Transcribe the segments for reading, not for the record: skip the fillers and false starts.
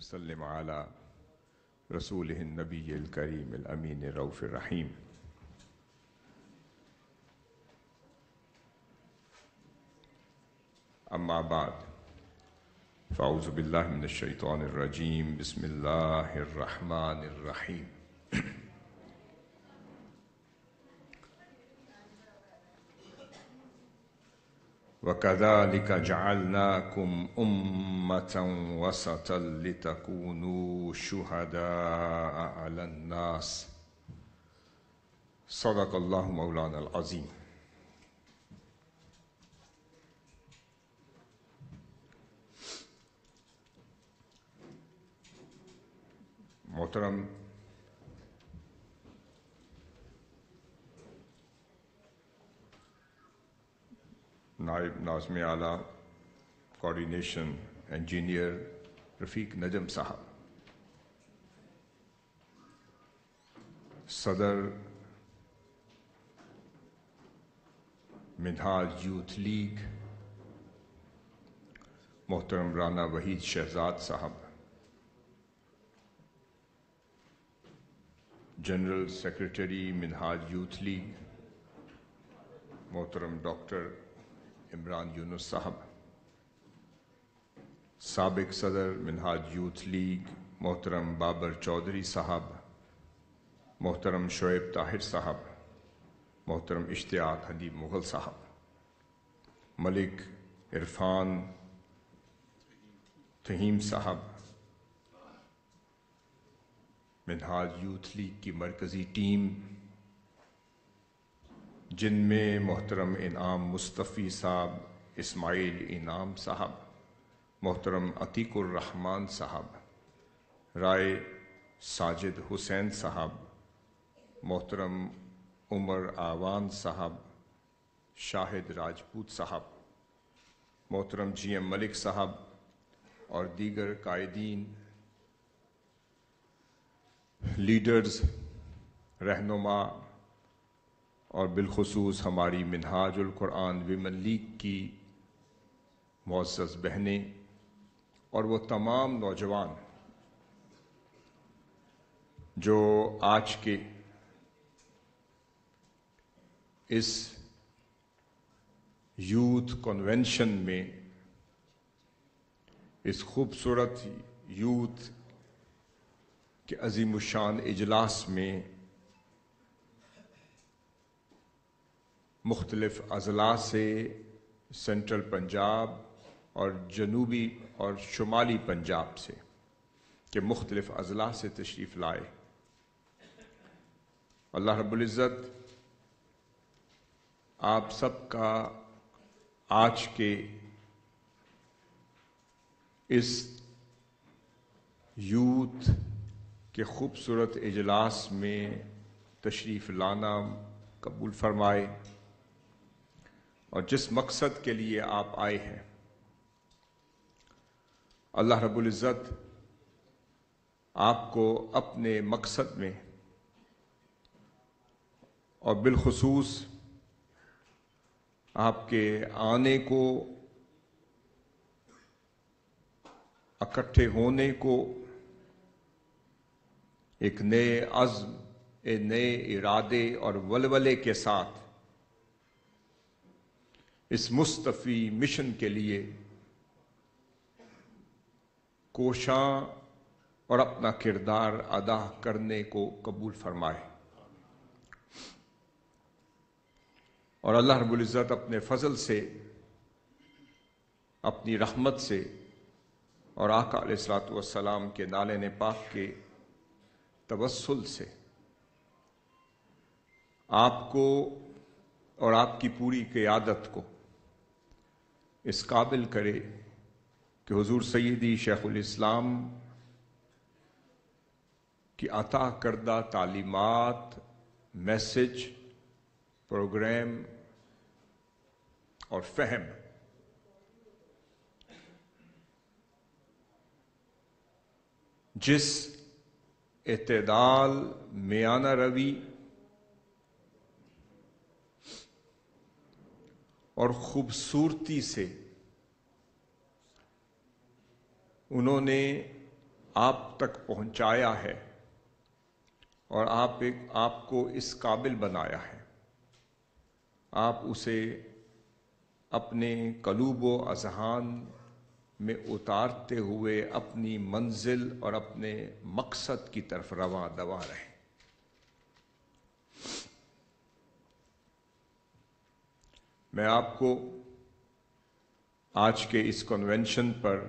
وسلم على رسوله النبي الكريم الأمين الرؤوف الرحيم. أما بعد فأعوذ بالله من الشيطان الرجيم. بسم الله الرحمن الرحيم. وَكَذَلِكَ جَعَلْنَاكُمْ أُمَّةً وَسَطًا لِتَكُونُوا شُهَدَاءَ عَلَى النَّاسِ. صدق الله مولانا العظيم. محترم نائب ناظم اعلیٰ کوآرڈینیشن انجینئر رفیق نجم صاحب، صدر منہاج یوتھ لیگ محترم رانا وحید شہزاد صاحب، جنرل سیکرٹری منہاج یوتھ لیگ محترم ڈاکٹر عمران یونس صاحب، سابق صدر منہاج یوتھ لیگ محترم بابر چودھری صاحب، محترم شعیب طاہر صاحب، محترم اشتیاق حبیب مغل صاحب، ملک عرفان تھہیم صاحب، منہاج یوتھ لیگ کی مرکزی ٹیم جن میں محترم انعام مصطفی صاحب، اسماعیل انعام صاحب، محترم عتیق الرحمن صاحب، رائے ساجد حسین صاحب، محترم عمر آوان صاحب، شاہد راجپوت صاحب، محترم جی ایم ملک صاحب اور دیگر قائدین، لیڈرز، رہنما اور بالخصوص ہماری منہاج القرآن ویمن لیگ کی معزز بہنیں اور وہ تمام نوجوان جو آج کے اس یوتھ کنونشن میں، اس خوبصورت یوتھ کے عظیم الشان اجلاس میں مختلف اضلاع سے، سینٹرل پنجاب اور جنوبی اور شمالی پنجاب سے کہ مختلف اضلاع سے تشریف لائے، اللہ رب العزت آپ سب کا آج کے اس یوتھ کے خوبصورت اجلاس میں تشریف لانا قبول فرمائے، اور جس مقصد کے لیے آپ آئے ہیں اللہ رب العزت آپ کو اپنے مقصد میں اور بالخصوص آپ کے آنے کو، اکٹھے ہونے کو، ایک نئے عزم، نئے ارادے اور ولولے کے ساتھ اس مصطفی مشن کے لیے کوشاں اور اپنا کردار ادا کرنے کو قبول فرمائے، اور اللہ رب العزت اپنے فضل سے، اپنی رحمت سے اور آقا علیہ الصلوۃ والسلام کے نالین پاک کے توسل سے آپ کو اور آپ کی پوری قیادت کو اس قابل کرے کہ حضور سیدی شیخ الاسلام کی عطا کردہ تعلیمات، میسج، پروگرام اور فہم جس اعتدال، میانہ روی اور خوبصورتی سے انہوں نے آپ تک پہنچایا ہے اور آپ کو اس قابل بنایا ہے، آپ اسے اپنے قلوب و اذہان میں اتارتے ہوئے اپنی منزل اور اپنے مقصد کی طرف رواں دواں رہیں۔ میں آپ کو آج کے اس کنونشن پر،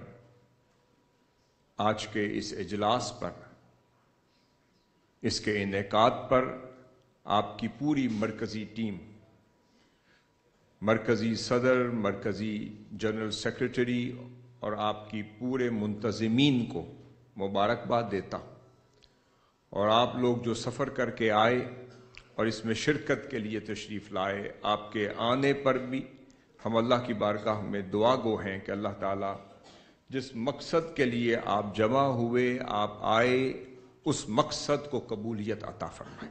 آج کے اس اجلاس پر، اس کے انعقاد پر آپ کی پوری مرکزی ٹیم، مرکزی صدر، مرکزی جنرل سیکریٹری اور آپ کی پورے منتظمین کو مبارکباد دیتا ہوں، اور آپ لوگ جو سفر کر کے آئے اور اس میں شرکت کے لیے تشریف لائے، آپ کے آنے پر بھی ہم اللہ کی بارگاہ میں دعا گو ہیں کہ اللہ تعالیٰ جس مقصد کے لیے آپ جمع ہوئے، آپ آئے، اس مقصد کو قبولیت عطا فرمائے۔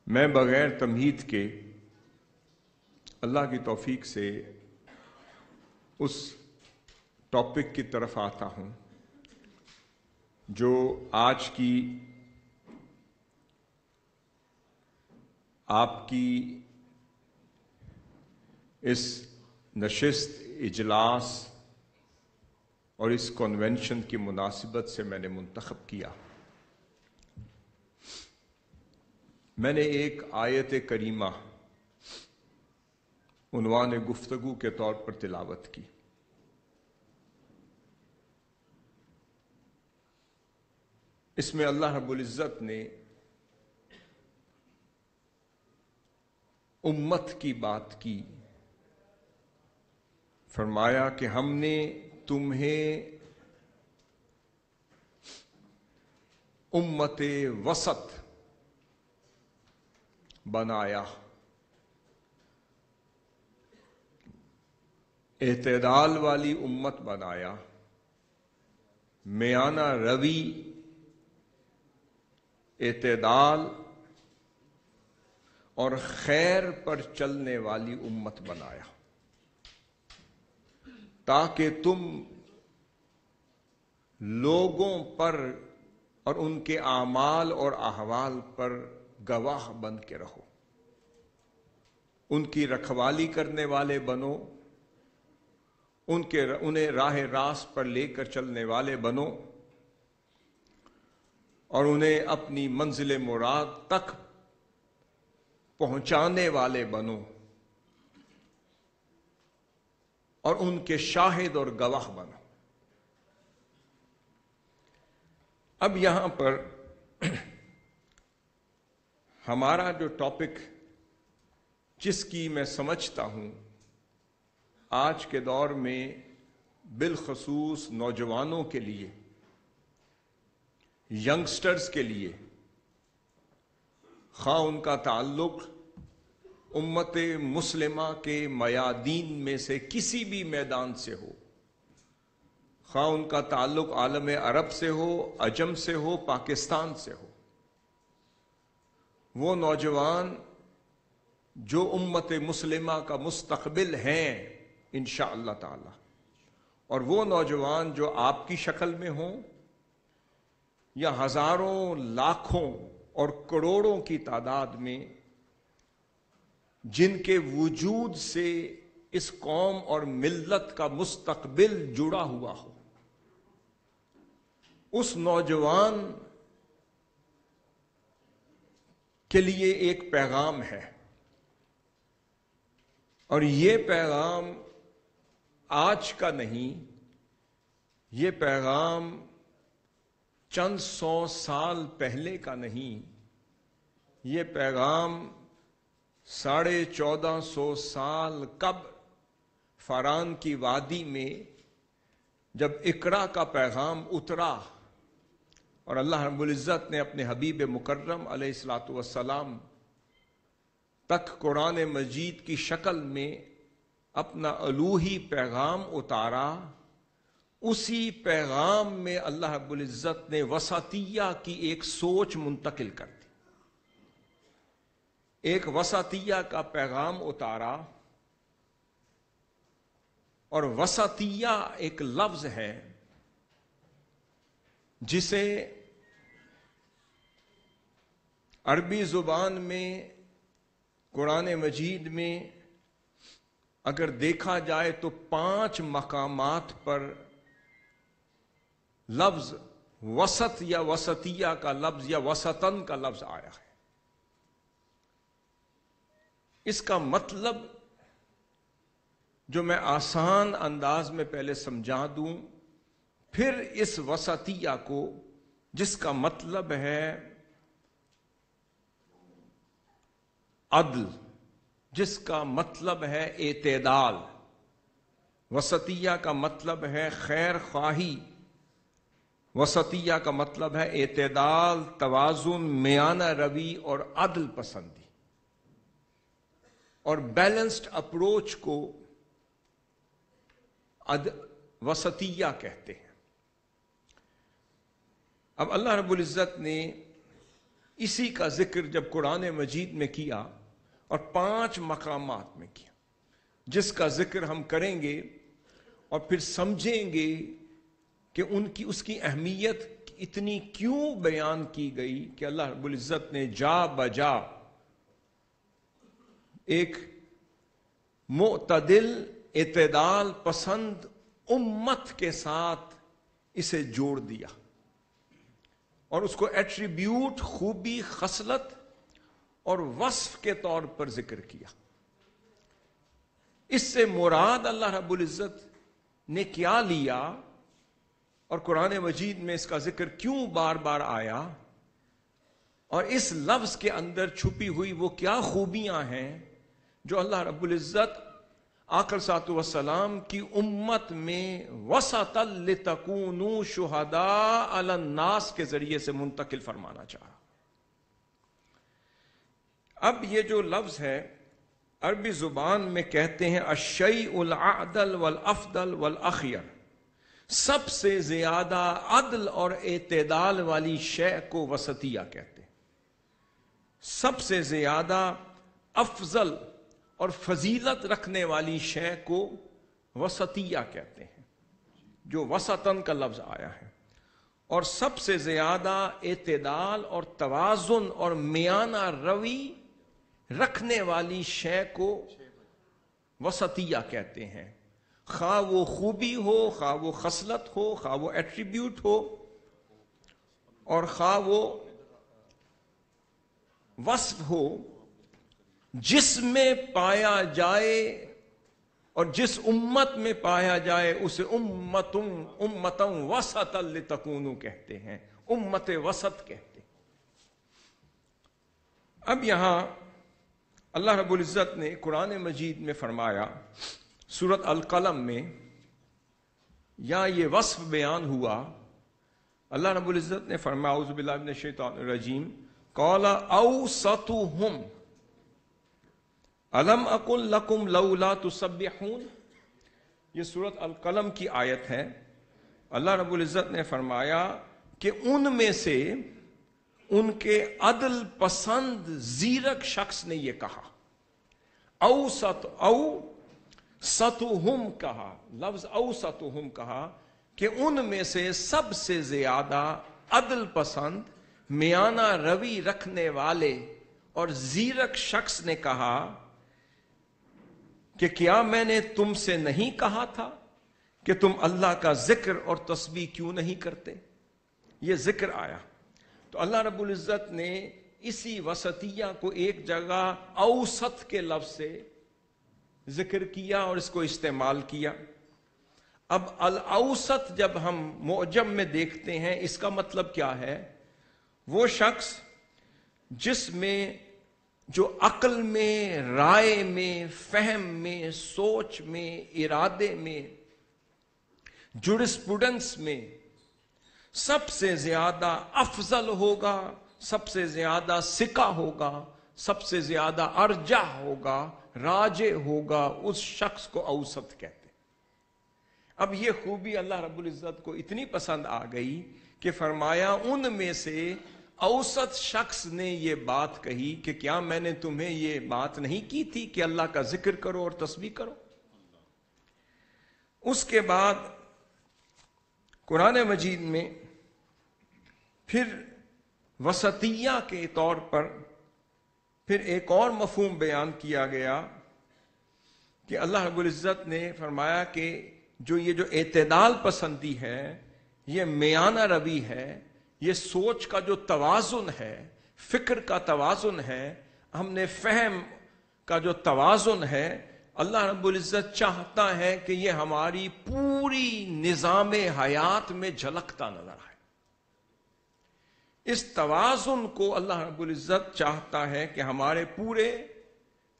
میں بغیر تمہید کے اللہ کی توفیق سے اس ٹاپک کی طرف آتا ہوں جو آج کی آپ کی اس نشست، اجلاس اور اس کنونشن کی مناسبت سے میں نے منتخب کیا۔ میں نے ایک آیت کریمہ عنوان گفتگو کے طور پر تلاوت کی۔ اس میں اللہ رب العزت نے امت کی بات کی، فرمایا کہ ہم نے تمہیں امت وسط بنایا، اعتدال والی امت بنایا، میانہ روی، اعتدال اور خیر پر چلنے والی امت بنایا، تاکہ تم لوگوں پر اور ان کے اعمال اور احوال پر گواہ بن کے رہو، ان کی رکھوالی کرنے والے بنو، انہیں راہ راست پر لے کر چلنے والے بنو، اور انہیں اپنی منزل مراد تک پہنچانے والے بنو، اور ان کے شاہد اور گواہ بنو۔ اب یہاں پر ہمارا جو ٹاپک، جس کی میں سمجھتا ہوں آج کے دور میں بالخصوص نوجوانوں کے لیے، ینگسٹرز کے لیے، خواہ ان کا تعلق امت مسلمہ کے میادین میں سے کسی بھی میدان سے ہو، خواہ ان کا تعلق عالم عرب سے ہو، عجم سے ہو، پاکستان سے ہو، وہ نوجوان جو امت مسلمہ کا مستقبل ہیں انشاءاللہ تعالی، اور وہ نوجوان جو آپ کی شکل میں ہوں یا ہزاروں، لاکھوں اور کروڑوں کی تعداد میں، جن کے وجود سے اس قوم اور ملت کا مستقبل جڑا ہوا ہو، اس نوجوان کے لیے ایک پیغام ہے، اور یہ پیغام آج کا نہیں، یہ پیغام چند سو سال پہلے کا نہیں، یہ پیغام 1450 سال قبل فاران کی وادی میں جب اقرا کا پیغام اترا اور اللہ رب العزت نے اپنے حبیب مکرم علیہ الصلوۃ والسلام تک قرآن مجید کی شکل میں اپنا الوہی پیغام اتارا، اسی پیغام میں اللہ رب العزت نے وسطیہ کی ایک سوچ منتقل کر دی۔ ایک وسطیہ کا پیغام اتارا، اور وسطیہ ایک لفظ ہے جسے عربی زبان میں قرآن مجید میں اگر دیکھا جائے تو 5 مقامات پر لفظ وسط یا وسطیہ کا لفظ یا وسطن کا لفظ آیا ہے۔ اس کا مطلب جو میں آسان انداز میں پہلے سمجھا دوں، پھر اس وسطیہ کو جس کا مطلب ہے عدل، جس کا مطلب ہے اعتدال، وسطیہ کا مطلب ہے خیر خواہی، وسطیہ کا مطلب ہے اعتدال، توازن، میانہ روی اور عدل پسندی اور بیلنسڈ اپروچ کو وسطیہ کہتے ہیں۔ اب اللہ رب العزت نے اسی کا ذکر جب قرآن مجید میں کیا اور 5 مقامات میں کیا، جس کا ذکر ہم کریں گے اور پھر سمجھیں گے کہ اس کی اہمیت اتنی کیوں بیان کی گئی کہ اللہ رب العزت نے جا بجا ایک معتدل اعتدال پسند امت کے ساتھ اسے جوڑ دیا اور اس کو ایٹریبیوٹ، خوبی، خصلت اور وصف کے طور پر ذکر کیا۔ اس سے مراد اللہ رب العزت نے کیا لیا اور قرآن مجید میں اس کا ذکر کیوں بار بار آیا، اور اس لفظ کے اندر چھپی ہوئی وہ کیا خوبیاں ہیں جو اللہ رب العزت آقا صلی اللہ علیہ وسلم کی امت میں وسطا لتکونوا شہداء علی الناس کے ذریعے سے منتقل فرمانا چاہا۔ اب یہ جو لفظ ہے عربی زبان میں کہتے ہیں الشیء الاعدل والافضل والاخیر، سب سے زیادہ عدل اور اعتدال والی شے کو وسطیہ کہتے ہیں، سب سے زیادہ افضل اور فضیلت رکھنے والی شے کو وسطیہ کہتے ہیں، جو وسطن کا لفظ آیا ہے، اور سب سے زیادہ اعتدال اور توازن اور میانہ روی رکھنے والی شے کو وسطیہ کہتے ہیں، خواہ وہ خوبی ہو، خواہ وہ خصلت ہو، خواہ وہ ایٹریبیوٹ ہو، اور خواہ وہ وصف ہو، جس میں پایا جائے اور جس امت میں پایا جائے اسے امتاً وسطا لتکونوا کہتے ہیں، امت وسط کہتے ہیں۔ اب یہاں اللہ رب العزت نے قرآن مجید میں فرمایا، سورۃ القلم میں یہاں یہ وصف بیان ہوا، اللہ رب العزت نے فرمایا اعوذ باللہ من الشیطان الرجیم قال اوسطهم الم اقل لکم لولا تسبحون، یہ سورۃ القلم کی آیت ہے۔ اللہ رب العزت نے فرمایا کہ ان میں سے ان کے عدل پسند زیرک شخص نے یہ کہا، اوسطہم کہا، لفظ اوسطہم کہا کہ ان میں سے سب سے زیادہ عدل پسند، میانہ روی رکھنے والے اور زیرک شخص نے کہا کہ کیا میں نے تم سے نہیں کہا تھا کہ تم اللہ کا ذکر اور تسبیح کیوں نہیں کرتے؟ یہ ذکر آیا تو اللہ رب العزت نے اسی وسطیہ کو ایک جگہ اوسط کے لفظ سے ذکر کیا اور اس کو استعمال کیا۔ اب الاوسط جب ہم معجم میں دیکھتے ہیں اس کا مطلب کیا ہے؟ وہ شخص جس میں جو عقل میں، رائے میں، فہم میں، سوچ میں، ارادے میں، جورسپروڈنس میں سب سے زیادہ افضل ہوگا، سب سے زیادہ ثقہ ہوگا، سب سے زیادہ ارجح ہوگا، راجح ہوگا، اس شخص کو اوسط کہتے ہیں۔ اب یہ خوبی اللہ رب العزت کو اتنی پسند آ گئی کہ فرمایا ان میں سے اوسط شخص نے یہ بات کہی کہ کیا میں نے تمہیں یہ بات نہیں کی تھی کہ اللہ کا ذکر کرو اور تسبیح کرو؟ اس کے بعد قرآن مجید میں پھر وسطیہ کے طور پر پھر ایک اور مفہوم بیان کیا گیا کہ اللہ رب العزت نے فرمایا کہ جو اعتدال پسندی ہے، یہ میانہ روی ہے، یہ سوچ کا جو توازن ہے، فکر کا توازن ہے، ہم نے فہم کا جو توازن ہے، اللہ رب العزت چاہتا ہے کہ یہ ہماری پوری نظام حیات میں جھلکتا نظر آئے۔ اس توازن کو اللہ رب العزت چاہتا ہے کہ ہمارے پورے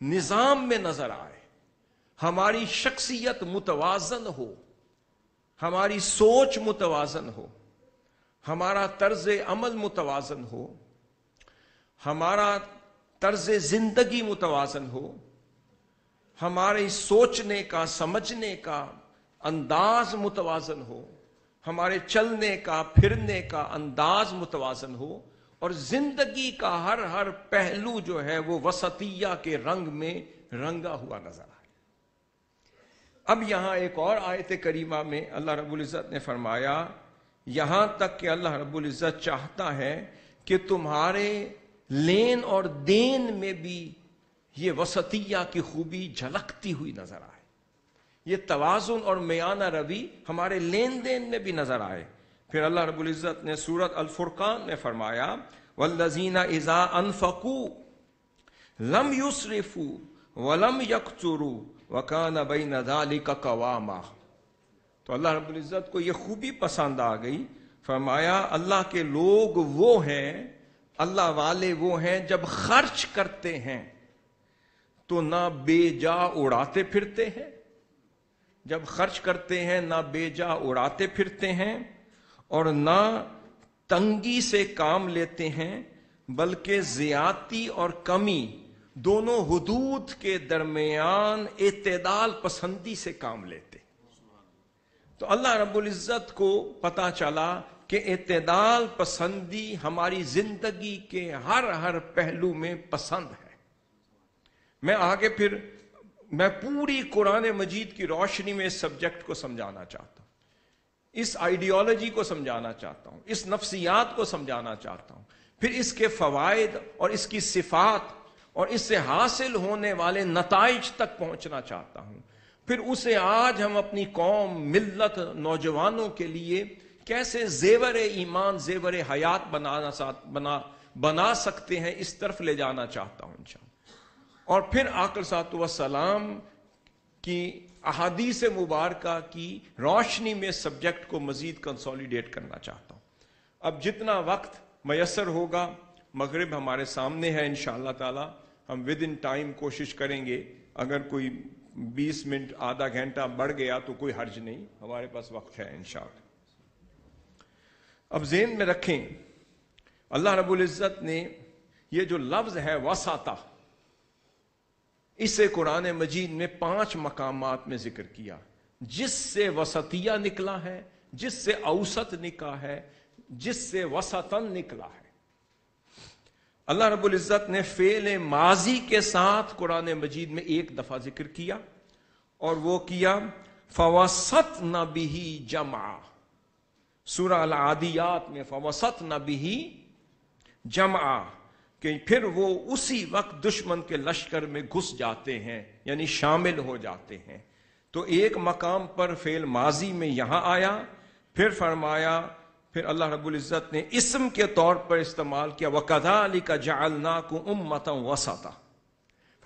نظام میں نظر آئے، ہماری شخصیت متوازن ہو، ہماری سوچ متوازن ہو، ہمارا طرز عمل متوازن ہو، ہمارا طرز زندگی متوازن ہو، ہمارے سوچنے کا سمجھنے کا انداز متوازن ہو، ہمارے چلنے کا پھرنے کا انداز متوازن ہو، اور زندگی کا ہر پہلو جو ہے وہ وسطیہ کے رنگ میں رنگا ہوا نظر آئے۔ اب یہاں ایک اور آیت کریمہ میں اللہ رب العزت نے فرمایا، یہاں تک کہ اللہ رب العزت چاہتا ہے کہ تمہارے لین اور دین میں بھی یہ وسطیہ کی خوبی جھلکتی ہوئی نظر آئے، یہ توازن اور میانہ روی ہمارے لین دین میں بھی نظر آئے۔ پھر اللہ رب العزت نے سورۃ الفرقان میں فرمایا، والذین اذا انفقوا لم یسرفوا ولم یقتروا وکان بین ذلک قواما۔ تو اللہ رب العزت کو یہ خوبی پسند آ گئی، فرمایا اللہ کے لوگ وہ ہیں، اللہ والے وہ ہیں جب خرچ کرتے ہیں تو نہ بے جا اڑاتے پھرتے ہیں، جب خرچ کرتے ہیں نہ بے جا اڑاتے پھرتے ہیں، اور نہ تنگی سے کام لیتے ہیں، بلکہ زیادتی اور کمی دونوں حدود کے درمیان اعتدال پسندی سے کام لیتے۔ تو اللہ رب العزت کو پتا چلا کہ اعتدال پسندی ہماری زندگی کے ہر پہلو میں پسند ہے۔ میں آگے پھر میں پوری قرآن مجید کی روشنی میں اس سبجیکٹ کو سمجھانا چاہتا ہوں، اس آئیڈیالوجی کو سمجھانا چاہتا ہوں، اس نفسیات کو سمجھانا چاہتا ہوں، پھر اس کے فوائد اور اس کی صفات اور اس سے حاصل ہونے والے نتائج تک پہنچنا چاہتا ہوں، پھر اسے آج ہم اپنی قوم، ملت، نوجوانوں کے لیے کیسے زیور ایمان، زیور حیات بنا سکتے ہیں، اس طرف لے جانا چاہتا ہوں انشاءاللہ۔ اور پھر آقا صلی اللہ علیہ وسلم کی احادیث مبارکہ کی روشنی میں سبجیکٹ کو مزید کنسولیڈیٹ کرنا چاہتا ہوں۔ اب جتنا وقت میسر ہوگا، مغرب ہمارے سامنے ہے انشاءاللہ تعالی، ہم ود ان ٹائم کوشش کریں گے، اگر کوئی 20 منٹ آدھا گھنٹہ بڑھ گیا تو کوئی حرج نہیں، ہمارے پاس وقت ہے انشاءاللہ۔ اب ذہن میں رکھیں، اللہ رب العزت نے یہ جو لفظ ہے وساطہ، اسے قرآن مجید میں 5 مقامات میں ذکر کیا، جس سے وسطیہ نکلا ہے، جس سے اوسط نکلا ہے، جس سے وسطن نکلا ہے۔ اللہ رب العزت نے فعل ماضی کے ساتھ قرآن مجید میں ایک دفعہ ذکر کیا، اور وہ کیا فَوَسَطْنَ بِهِ جَمْعًا۔ سورہ العادیات میں فَوَسَطْنَ بِهِ جَمْعًا، کہ پھر وہ اسی وقت دشمن کے لشکر میں گھس جاتے ہیں، یعنی شامل ہو جاتے ہیں۔ تو ایک مقام پر فعل ماضی میں یہاں آیا، پھر فرمایا، پھر اللہ رب العزت نے اسم کے طور پر استعمال کیا، وَكَذَلِكَ جَعَلْنَاكُمْ أُمَّةً وَسَطًا،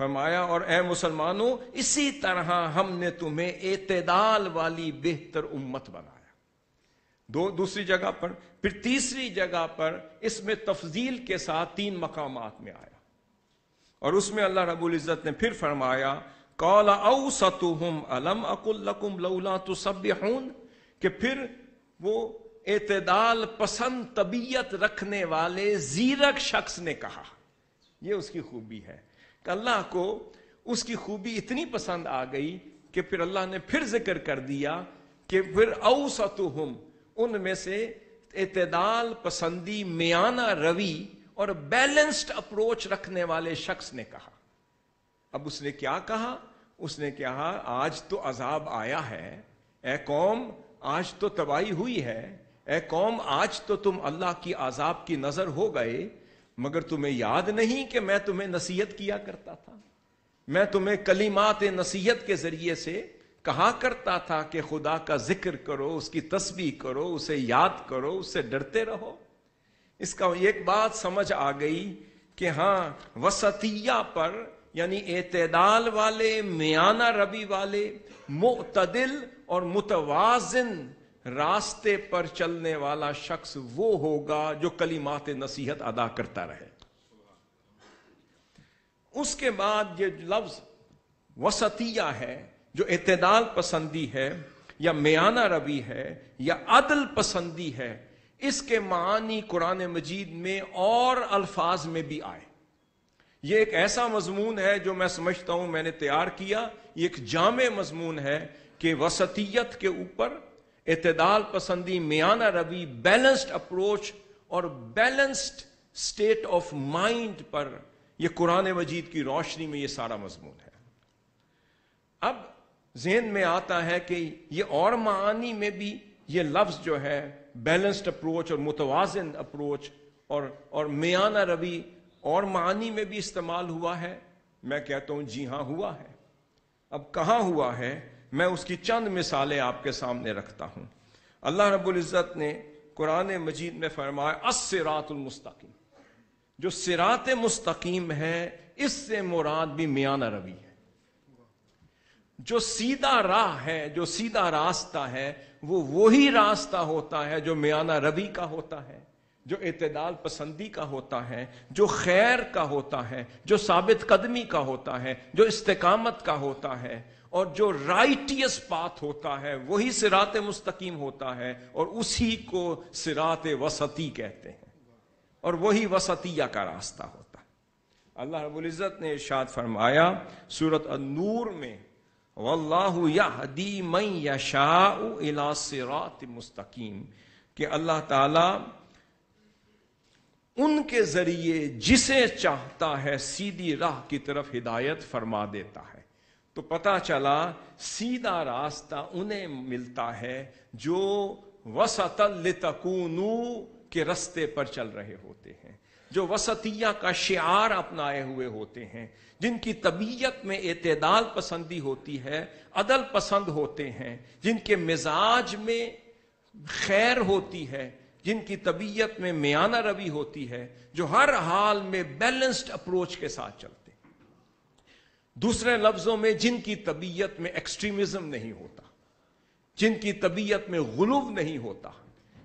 فرمایا اور اے مسلمانوں اسی طرح ہم نے تمہیں اعتدال والی بہتر امت بنایا۔ دوسری جگہ پر، پھر تیسری جگہ پر اس میں تفضیل کے ساتھ 3 مقامات میں آیا، اور اس میں اللہ رب العزت نے پھر فرمایا قَالَ أَوْسَطُهُمْ أَلَمْ أَقُلْ لَكُمْ لَوْلَا تُسَبِّحُونَ، کہ پھر وہ اعتدال پسند طبیعت رکھنے والے زیرک شخص نے کہا، یہ اس کی خوبی ہے کہ اللہ کو اس کی خوبی اتنی پسند آ گئی کہ پھر اللہ نے پھر ذکر کر دیا کہ پھر اوسطہم، ان میں سے اعتدال پسندی، میانہ روی اور بیلنسڈ اپروچ رکھنے والے شخص نے کہا. اب اس نے کیا کہا؟ اس نے کہا آج تو عذاب آیا ہے، اے قوم آج تو تباہی ہوئی ہے، اے قوم آج تو تم اللہ کی عذاب کی نظر ہو گئے، مگر تمہیں یاد نہیں کہ میں تمہیں نصیحت کیا کرتا تھا، میں تمہیں کلمات نصیحت کے ذریعے سے کہا کرتا تھا کہ خدا کا ذکر کرو، اس کی تسبیح کرو، اسے یاد کرو، اس سے ڈرتے رہو. اس کا ایک بات سمجھ آ گئی کہ ہاں وسطیہ پر، یعنی اعتدال والے، میانہ روی والے، معتدل اور متوازن راستے پر چلنے والا شخص وہ ہوگا جو کلمات نصیحت ادا کرتا رہے. اس کے بعد یہ لفظ وسطیہ ہے، جو اعتدال پسندی ہے یا میانہ روی ہے یا عدل پسندی ہے، اس کے معنی قرآن مجید میں اور الفاظ میں بھی آئے. یہ ایک ایسا مضمون ہے جو میں سمجھتا ہوں میں نے تیار کیا، یہ ایک جامع مضمون ہے کہ وسطیت کے اوپر، اعتدال پسندی، میانہ روی، بیلنسڈ اپروچ اور بیلنسڈ سٹیٹ آف مائنڈ پر یہ قرآن مجید کی روشنی میں یہ سارا مضمون ہے. اب ذہن میں آتا ہے کہ یہ اور معانی میں بھی یہ لفظ جو ہے بیلنسڈ اپروچ اور متوازن اپروچ اور میانہ روی اور معانی میں بھی استعمال ہوا ہے. میں کہتا ہوں جی ہاں ہوا ہے. اب کہاں ہوا ہے، میں اس کی چند مثالیں آپ کے سامنے رکھتا ہوں. اللہ رب العزت نے قرآن مجید میں فرمایا الصراط المستقیم. جو صراط مستقیم ہے اس سے مراد بھی میانہ روی ہے. جو سیدھا راہ ہے، جو سیدھا راستہ ہے، وہ وہی راستہ ہوتا ہے جو میانہ روی کا ہوتا ہے، جو اعتدال پسندی کا ہوتا ہے، جو خیر کا ہوتا ہے، جو ثابت قدمی کا ہوتا ہے، جو استقامت کا ہوتا ہے، اور جو رائٹیس پاتھ ہوتا ہے وہی صراط مستقیم ہوتا ہے، اور اسی کو صراط وسطی کہتے ہیں، اور وہی وسطیہ کا راستہ ہوتا ہے. اللہ رب العزت نے ارشاد فرمایا سورۃ النور میں واللہ یہدی من یشاء الی صراط مستقیم، کہ اللہ تعالی ان کے ذریعے جسے چاہتا ہے سیدھی راہ کی طرف ہدایت فرما دیتا ہے. تو پتہ چلا سیدھا راستہ انہیں ملتا ہے جو وسطا لتکونوا کے رستے پر چل رہے ہوتے ہیں، جو وسطیہ کا شعار اپنائے ہوئے ہوتے ہیں، جن کی طبیعت میں اعتدال پسندی ہوتی ہے، عدل پسند ہوتے ہیں، جن کے مزاج میں خیر ہوتی ہے، جن کی طبیعت میں میانہ روی ہوتی ہے، جو ہر حال میں بیلنسڈ اپروچ کے ساتھ چلتے ہیں. دوسرے لفظوں میں جن کی طبیعت میں ایکسٹریمزم نہیں ہوتا، جن کی طبیعت میں غلو نہیں ہوتا،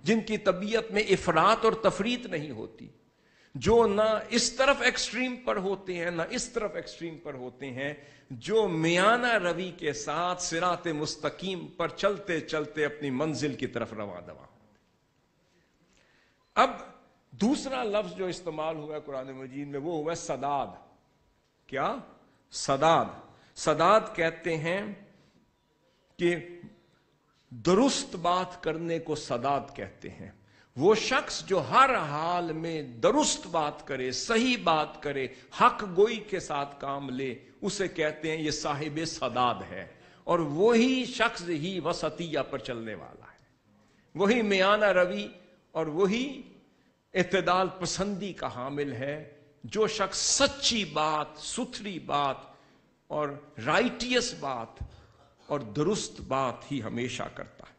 جن کی طبیعت میں افراط اور تفریط نہیں ہوتی، جو نہ اس طرف ایکسٹریم پر ہوتے ہیں نہ اس طرف ایکسٹریم پر ہوتے ہیں، جو میانہ روی کے ساتھ صراط مستقیم پر چلتے چلتے اپنی منزل کی طرف رواں دواں. اب دوسرا لفظ جو استعمال ہوا ہے قرآن مجید میں وہ ہوا سداد. کیا؟ سداد. سداد کہتے ہیں کہ درست بات کرنے کو سداد کہتے ہیں. وہ شخص جو ہر حال میں درست بات کرے، صحیح بات کرے، حق گوئی کے ساتھ کام لے، اسے کہتے ہیں یہ صاحب سداد ہے. اور وہی شخص ہی وسطیہ پر چلنے والا ہے، وہی میانہ روی اور وہی اعتدال پسندی کا حامل ہے. جو شخص سچی بات، ستھری بات اور رائٹیس بات اور درست بات ہی ہمیشہ کرتا ہے.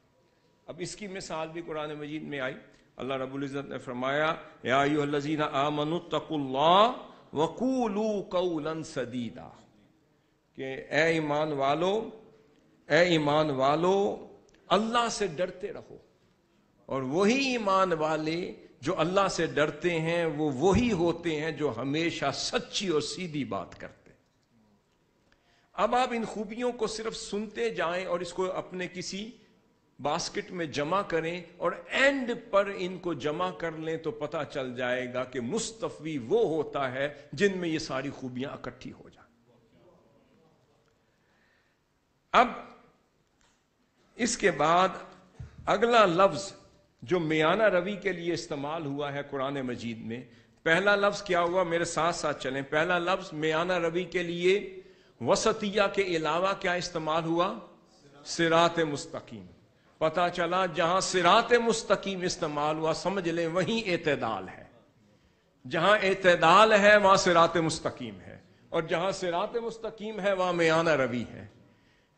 اب اس کی مثال بھی قرآن مجید میں آئی. اللہ رب العزت نے فرمایا یا ایھا الذین آمنوا اتقوا اللہ وقولوا قولا سدیدا، کہ اے ایمان والو اللہ سے ڈرتے رہو. اور وہی ایمان والے جو اللہ سے ڈرتے ہیں وہ وہی ہوتے ہیں جو ہمیشہ سچی اور سیدھی بات کرتے ہیں. اب آپ ان خوبیوں کو صرف سنتے جائیں اور اس کو اپنے کسی باسکٹ میں جمع کریں اور اینڈ پر ان کو جمع کر لیں تو پتہ چل جائے گا کہ مستفی وہ ہوتا ہے جن میں یہ ساری خوبیاں اکٹھی ہو جائیں. اب اس کے بعد اگلا لفظ جو میانہ روی کے لیے استعمال ہوا ہے قرآن مجید میں، پہلا لفظ کیا ہوا؟ میرے ساتھ ساتھ چلیں. پہلا لفظ میانہ روی کے لیے وسطیہ کے علاوہ کیا استعمال ہوا؟ صراط مستقیم. پتہ چلا جہاں صراط مستقیم استعمال ہوا سمجھ لیں وہیں اعتدال ہے. جہاں اعتدال ہے وہاں صراط مستقیم ہے، اور جہاں صراط مستقیم ہے وہاں میانہ روی ہے.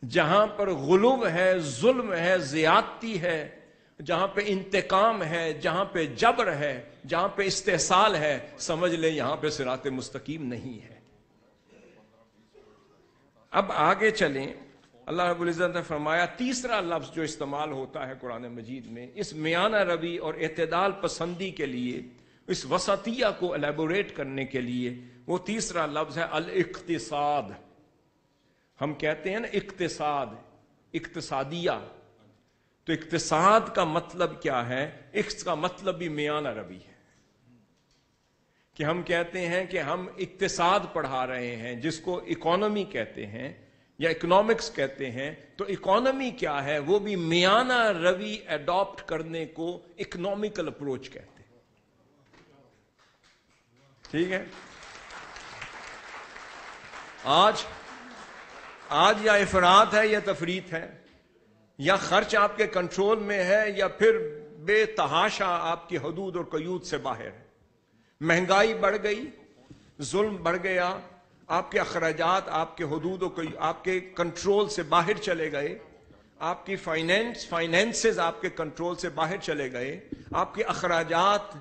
جہاں پر غلو ہے، ظلم ہے، زیادتی ہے، جہاں پہ انتقام ہے، جہاں پہ جبر ہے، جہاں پہ استحصال ہے، سمجھ لیں یہاں پہ صراط مستقیم نہیں ہے. اب آگے چلیں. اللہ رب العزت نے فرمایا تیسرا لفظ جو استعمال ہوتا ہے قرآن مجید میں اس میانہ روی اور اعتدال پسندی کے لیے، اس وسطیہ کو الیبوریٹ کرنے کے لیے، وہ تیسرا لفظ ہے الاقتصاد. ہم کہتے ہیں نا اقتصاد، اقتصادیہ. تو اقتصاد کا مطلب کیا ہے؟ اس کا مطلب بھی میانہ روی ہے. کہ ہم کہتے ہیں کہ ہم اقتصاد پڑھا رہے ہیں، جس کو اکانومی کہتے ہیں یا اکنامکس کہتے ہیں. تو اکانومی کیا ہے؟ وہ بھی میانہ روی اڈاپٹ کرنے کو اکنامیکل اپروچ کہتے ہیں. ٹھیک ہے. آج یا افراط ہے یا تفریط ہے، یا خرچ آپ کے کنٹرول میں ہے یا پھر بے تحاشا آپ کی حدود اور قیود سے باہر ہے. مہنگائی بڑھ گئی، ظلم بڑھ گیا، آپ کے اخراجات آپ کے حدود و آپ کے کنٹرول سے باہر چلے گئے، آپ کی فائنینسز آپ کے کنٹرول سے باہر چلے گئے، آپ کے اخراجات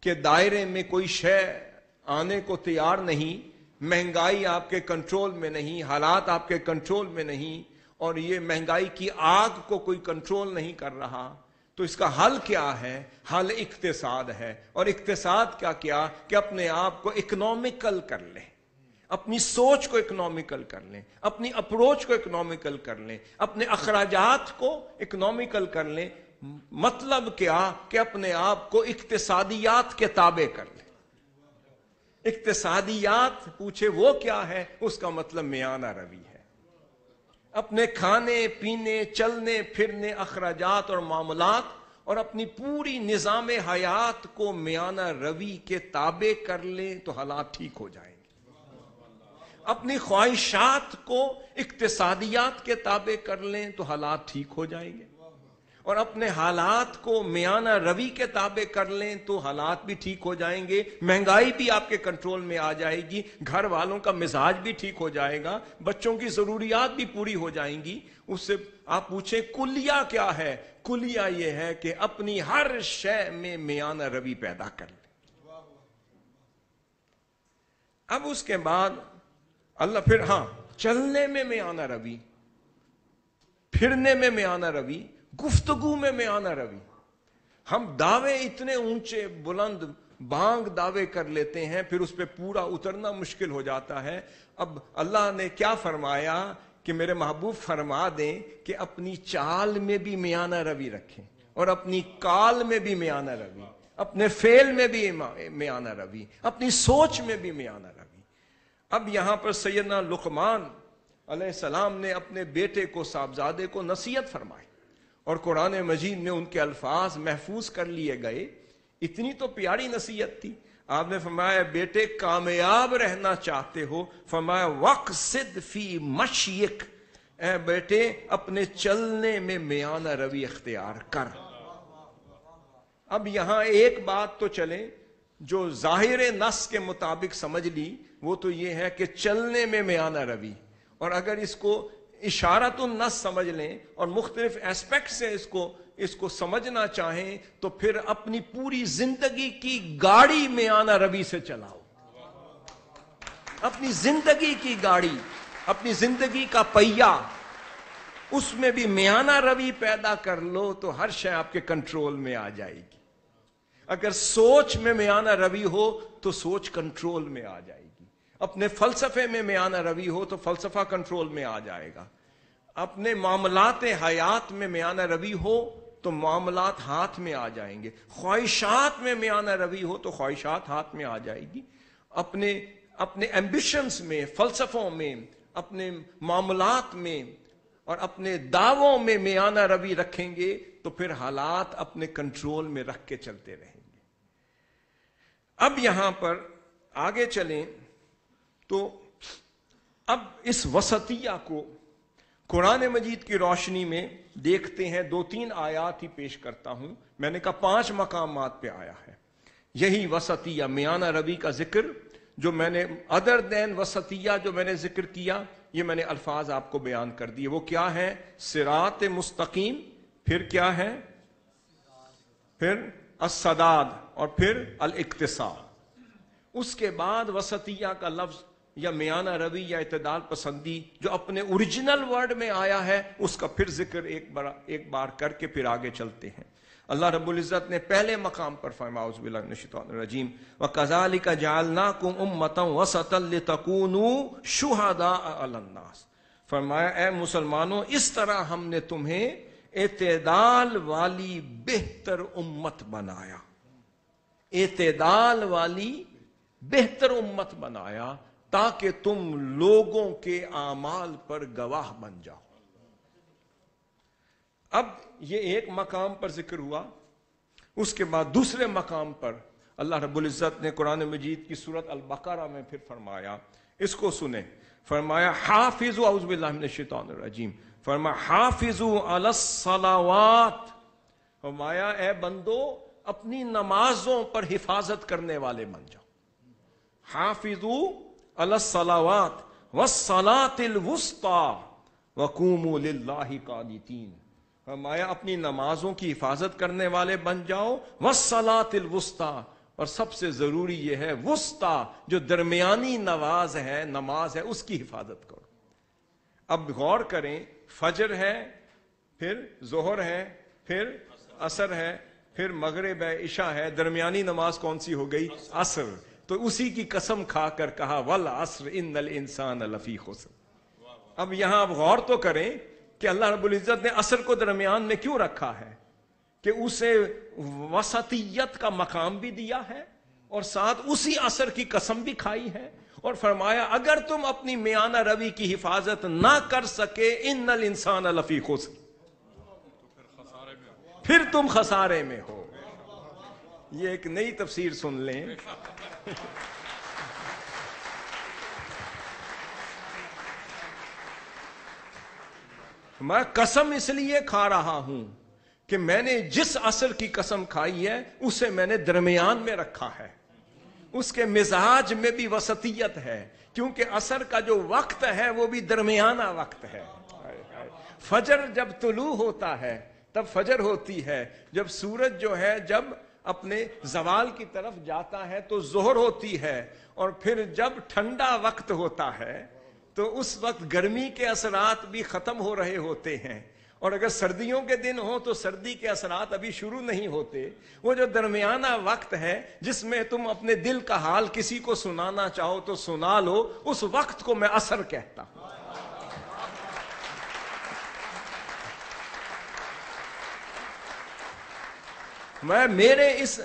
کے دائرے میں کوئی شے آنے کو تیار نہیں، مہنگائی آپ کے کنٹرول میں نہیں، حالات آپ کے کنٹرول میں نہیں، اور یہ مہنگائی کی آگ کو کوئی کنٹرول نہیں کر رہا. تو اس کا حل کیا ہے؟ حل اقتصاد ہے. اور اقتصاد کیا کہ اپنے آپ کو اکنامیکل کر لیں، اپنی سوچ کو اکنامیکل کر لیں، اپنی اپروچ کو اکنامیکل کر لیں، اپنے اخراجات کو اکنامیکل کر لیں. مطلب کیا کہ اپنے آپ کو اقتصادیات کے تابع کر لیں. اقتصادیات پوچھے وہ کیا ہے؟ اس کا مطلب میانہ روی ہے. اپنے کھانے پینے، چلنے پھرنے، اخراجات اور معاملات اور اپنی پوری نظام حیات کو میانہ روی کے تابع کر لیں تو حالات ٹھیک ہو جائیں گے. اپنی خواہشات کو اقتصادیات کے تابع کر لیں تو حالات ٹھیک ہو جائیں گے، اور اپنے حالات کو میانہ روی کے تابع کر لیں تو حالات بھی ٹھیک ہو جائیں گے. مہنگائی بھی آپ کے کنٹرول میں آ جائے گی، گھر والوں کا مزاج بھی ٹھیک ہو جائے گا، بچوں کی ضروریات بھی پوری ہو جائیں گی. اس سے آپ پوچھیں کلیہ کیا ہے؟ کلیہ یہ ہے کہ اپنی ہر شے میں میانہ روی پیدا کر لیں. اب اس کے بعد اللہ پھر چلنے میں میانہ روی، پھرنے میں میانہ روی، گفتگو میں میانہ روی. ہم دعوے اتنے اونچے بلند بانگ دعوے کر لیتے ہیں، پھر اس پہ پورا اترنا مشکل ہو جاتا ہے. اب اللہ نے کیا فرمایا کہ میرے محبوب فرما دیں کہ اپنی چال میں بھی میانہ روی رکھیں، اور اپنی کال میں بھی میانہ روی، اپنے فعل میں بھی میانہ روی، اپنی سوچ میں بھی میانہ روی. اب یہاں پر سیدنا لقمان علیہ السلام نے اپنے بیٹے کو، صاحبزادے کو نصیحت فرمائی، اور قرآن مجید میں ان کے الفاظ محفوظ کر لیے گئے. اتنی تو پیاری نصیحت تھی. آپ نے فرمایا بیٹے کامیاب رہنا چاہتے ہو، فرمایا وقصد فی مشیک، اے بیٹے اپنے چلنے میں میانہ روی اختیار کر. اب یہاں ایک بات تو چلے جو ظاہر نص کے مطابق سمجھ لی، وہ تو یہ ہے کہ چلنے میں میانہ روی. اور اگر اس کو اشارت النص سمجھ لیں اور مختلف ایسپیکٹ سے اس کو سمجھنا چاہیں تو پھر اپنی پوری زندگی کی گاڑی میانہ روی سے چلاؤ. اپنی زندگی کی گاڑی، اپنی زندگی کا پہیہ، اس میں بھی میانہ روی پیدا کر لو تو ہر شے آپ کے کنٹرول میں آ جائے گی. اگر سوچ میں میانہ روی ہو تو سوچ کنٹرول میں آ جائے گی. اپنے فلسفے میں میانہ روی ہو تو فلسفہ کنٹرول میں آ جائے گا. اپنے معاملات حیات میں میانہ روی ہو تو معاملات ہاتھ میں آ جائیں گے. خواہشات میں میانہ روی ہو تو خواہشات ہاتھ میں آ جائے گی. اپنے ایمبیشنز میں، فلسفوں میں، اپنے معاملات میں اور اپنے دعووں میں میانہ روی رکھیں گے تو پھر حالات اپنے کنٹرول میں رکھ کے چلتے رہیں گے۔ اب یہاں پر آگے چلیں تو اب اس وسطیہ کو قرآن مجید کی روشنی میں دیکھتے ہیں۔ 2-3 آیات ہی پیش کرتا ہوں، میں نے کہا 5 مقامات پہ آیا ہے یہی وسطیہ میانہ روی کا ذکر، جو میں نے ادر دین وسطیہ جو میں نے ذکر کیا، یہ میں نے الفاظ آپ کو بیان کر دیے۔ وہ کیا ہے؟ صراط مستقیم، پھر کیا ہے؟ پھر السداد، اور پھر الاقتصاد۔ اس کے بعد وسطیہ کا لفظ یا میانہ روی یا اعتدال پسندی جو اپنے اوریجنل ورڈ میں آیا ہے، اس کا پھر ذکر ایک بار کر کے پھر آگے چلتے ہیں۔ اللہ رب العزت نے پہلے مقام پر فرمایا اعوذ باللہ من الشیطان الرجیم وَكَذَلِكَ جَعَلْنَاكُمْ أُمَّةً وَسَطًا لِتَكُونُوا شُهَدَاءَ عَلَى النَّاسِ، فرمایا اے مسلمانوں اس طرح ہم نے تمہیں اعتدال والی بہتر امت بنایا، اعتدال والی بہتر امت بنایا تاکہ تم لوگوں کے اعمال پر گواہ بن جاؤ۔ اب یہ ایک مقام پر ذکر ہوا، اس کے بعد دوسرے مقام پر اللہ رب العزت نے قرآن مجید کی سورۃ البقرہ میں پھر فرمایا، اس کو سنیں، فرمایا حافظوا، اعوذ باللہ من الشیطان الرجیم، فرمایا حافظوا علی الصلوات، فرمایا اے بندو اپنی نمازوں پر حفاظت کرنے والے بن جاؤ۔ حافظوا علی الصلوات والصلاۃ الوسطی وقوموا للہ قانتین، فرمایا اپنی نمازوں کی حفاظت کرنے والے بن جاؤ، والصلاۃ الوسطی، اور سب سے ضروری یہ ہے وسطی جو درمیانی نماز ہے اس کی حفاظت کرو۔ اب غور کریں، فجر ہے، پھر ظہر ہے، پھر عصر ہے، پھر مغرب ہے، عشاء ہے، درمیانی نماز کون سی ہو گئی؟ عصر۔ تو اسی کی قسم کھا کر کہا والعصر ان الانسان لفی خسر۔ اب یہاں اب غور تو کریں کہ اللہ رب العزت نے عصر کو درمیان میں کیوں رکھا ہے، کہ اسے وسطیت کا مقام بھی دیا ہے اور ساتھ اسی عصر کی قسم بھی کھائی ہے، اور فرمایا اگر تم اپنی میانہ روی کی حفاظت نہ کر سکے ان الانسان لفی خسر، پھر تم خسارے میں ہو۔ یہ ایک نئی تفسیر سن لیں۔ میں قسم اس لیے کھا رہا ہوں کہ میں نے جس عصر کی قسم کھائی ہے اسے میں نے درمیان میں رکھا ہے، اس کے مزاج میں بھی وسطیت ہے، کیونکہ عصر کا جو وقت ہے وہ بھی درمیانہ وقت ہے۔ فجر جب طلوع ہوتا ہے تب فجر ہوتی ہے، جب سورج جو ہے جب اپنے زوال کی طرف جاتا ہے تو ظہر ہوتی ہے، اور پھر جب ٹھنڈا وقت ہوتا ہے تو اس وقت گرمی کے اثرات بھی ختم ہو رہے ہوتے ہیں، اور اگر سردیوں کے دن ہوں تو سردی کے اثرات ابھی شروع نہیں ہوتے۔ وہ جو درمیانہ وقت ہے جس میں تم اپنے دل کا حال کسی کو سنانا چاہو تو سنا لو، اس وقت کو میں عصر کہتا ہوں۔ میرے اس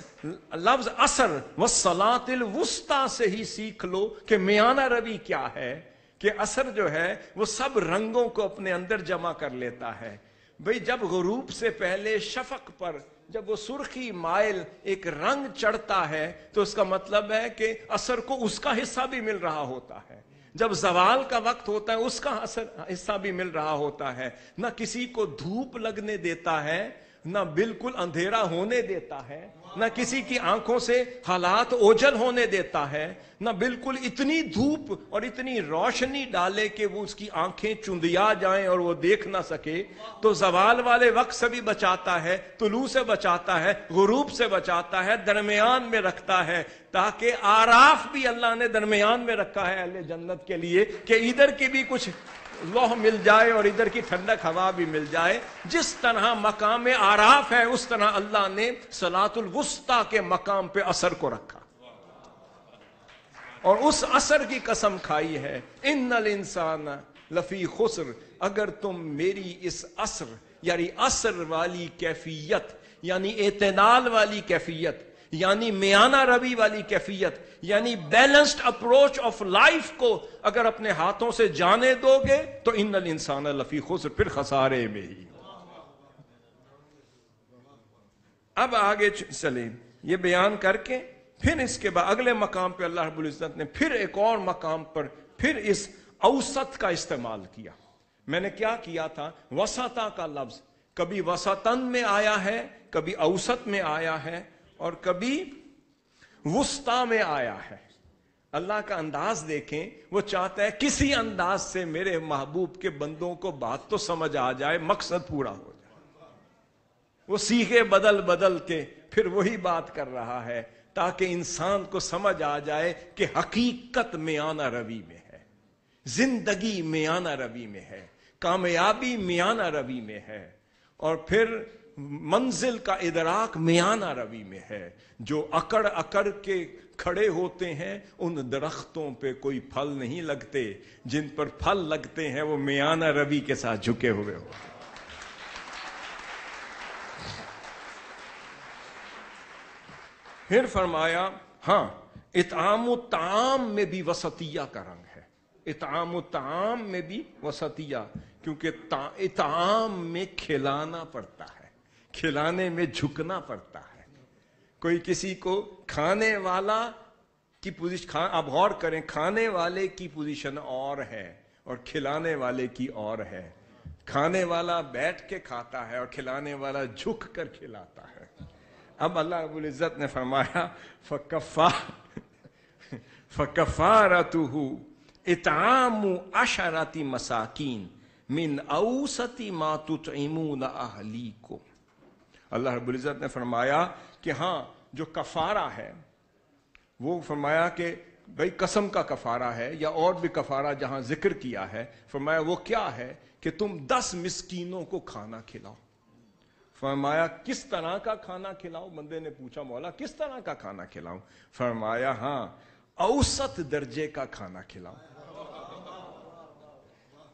لفظ عصر والصلاۃ الوسطی سے ہی سیکھ لو کہ میانہ روی کیا ہے، کہ عصر جو ہے وہ سب رنگوں کو اپنے اندر جمع کر لیتا ہے۔ بھئی جب غروب سے پہلے شفق پر جب وہ سرخی مائل ایک رنگ چڑھتا ہے تو اس کا مطلب ہے کہ عصر کو اس کا حصہ بھی مل رہا ہوتا ہے، جب زوال کا وقت ہوتا ہے اس کا حصہ بھی مل رہا ہوتا ہے۔ نہ کسی کو دھوپ لگنے دیتا ہے، نہ بالکل اندھیرا ہونے دیتا ہے، نہ کسی کی آنکھوں سے حالات اوجھل ہونے دیتا ہے، نہ بالکل اتنی دھوپ اور اتنی روشنی ڈالے کہ وہ اس کی آنکھیں چندیا جائیں اور وہ دیکھ نہ سکے۔ تو زوال والے وقت سے بھی بچاتا ہے، طلوع سے بچاتا ہے، غروب سے بچاتا ہے، درمیان میں رکھتا ہے، تاکہ آراف بھی اللہ نے درمیان میں رکھا ہے اہل جنت کے لیے، کہ ادھر کی بھی کچھ لوح مل جائے اور ادھر کی ٹھنڈک ہوا بھی مل جائے۔ جس طرح مقام آراف ہے اس طرح اللہ نے صلاۃ الوسطی کے مقام پہ عصر کو رکھا، اور اس عصر کی قسم کھائی ہے ان الانسان لفی خسر، اگر تم میری اس عصر یعنی عصر والی کیفیت، یعنی اعتدال والی کیفیت، یعنی میانہ روی والی کیفیت، یعنی بیلنسڈ اپروچ آف لائف کو اگر اپنے ہاتھوں سے جانے دو گے تو ان الانسان لفی خسر، پھر خسارے میں ہی۔ اب آگے چلیں، یہ بیان کر کے پھر اس کے بعد اگلے مقام پہ اللہ رب العزت نے پھر ایک اور مقام پر پھر اس اوسط کا استعمال کیا۔ میں نے کیا کیا تھا، وسطا کا لفظ کبھی وسطن میں آیا ہے، کبھی اوسط میں آیا ہے، اور کبھی وسطی میں آیا ہے۔ اللہ کا انداز دیکھیں، وہ چاہتا ہے کسی انداز سے میرے محبوب کے بندوں کو بات تو سمجھ آ جائے، مقصد پورا ہو جائے۔ وہ سیکھے بدل بدل کے پھر وہی بات کر رہا ہے تاکہ انسان کو سمجھ آ جائے کہ حقیقت میانہ روی میں ہے، زندگی میانہ روی میں ہے، کامیابی میانہ روی میں ہے، اور پھر منزل کا ادراک میانہ روی میں ہے۔ جو اکڑ اکڑ کے کھڑے ہوتے ہیں ان درختوں پہ کوئی پھل نہیں لگتے، جن پر پھل لگتے ہیں وہ میانہ روی کے ساتھ جھکے ہوئے ہوتے ہیں۔ پھر فرمایا ہاں اطعام الطعام میں بھی وسطیہ کا رنگ ہے، اطعام الطعام میں بھی وسطیہ، کیونکہ اطعام میں کھلانا پڑتا ہے، کھلانے میں جھکنا پڑتا ہے۔ کوئی کسی کو کھانے والا کی پوزیشن، آپ غور کریں، کھانے والے کی پوزیشن اور ہے اور کھلانے والے کی اور ہے۔ کھانے والا بیٹھ کے کھاتا ہے اور کھلانے والا جھک کر کھلاتا ہے۔ اب اللہ رب العزت نے فرمایا فَكَفَّارَتُهُ اطعام 10 مساکین من اوسط ما تطعمون اہلیکم۔ اللہ رب العزت نے فرمایا کہ ہاں جو کفارہ ہے وہ فرمایا کہ بھئی قسم کا کفارہ ہے یا اور بھی کفارہ جہاں ذکر کیا ہے، فرمایا وہ کیا ہے کہ تم 10 مسکینوں کو کھانا کھلاؤ۔ فرمایا کس طرح کا کھانا کھلاؤ؟ بندے نے پوچھا مولا کس طرح کا کھانا کھلاؤں؟ فرمایا ہاں اوسط درجے کا کھانا کھلاؤ۔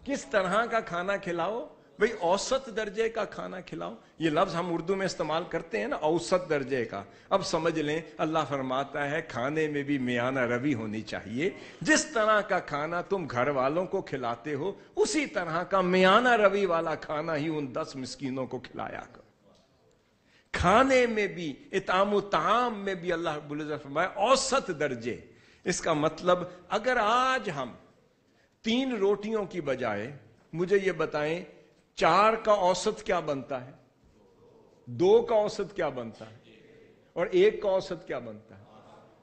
کس طرح کا کھانا کھلاؤ؟ بھئی اوسط درجے کا کھانا کھلاؤ۔ یہ لفظ ہم اردو میں استعمال کرتے ہیں نا، اوسط درجے کا۔ اب سمجھ لیں اللہ فرماتا ہے کھانے میں بھی میانہ روی ہونی چاہیے۔ جس طرح کا کھانا تم گھر والوں کو کھلاتے ہو اسی طرح کا میانہ روی والا کھانا ہی ان 10 مسکینوں کو کھلایا کرو۔ کھانے میں بھی، اطعام الطعام میں بھی اللہ رب العزت فرمایا اوسط درجے۔ اس کا مطلب اگر آج ہم 3 روٹیوں کی بجائے مجھے یہ بتائیں 4 کا اوسط کیا بنتا ہے، 2 کا اوسط کیا بنتا ہے، اور 1 کا اوسط کیا بنتا ہے؟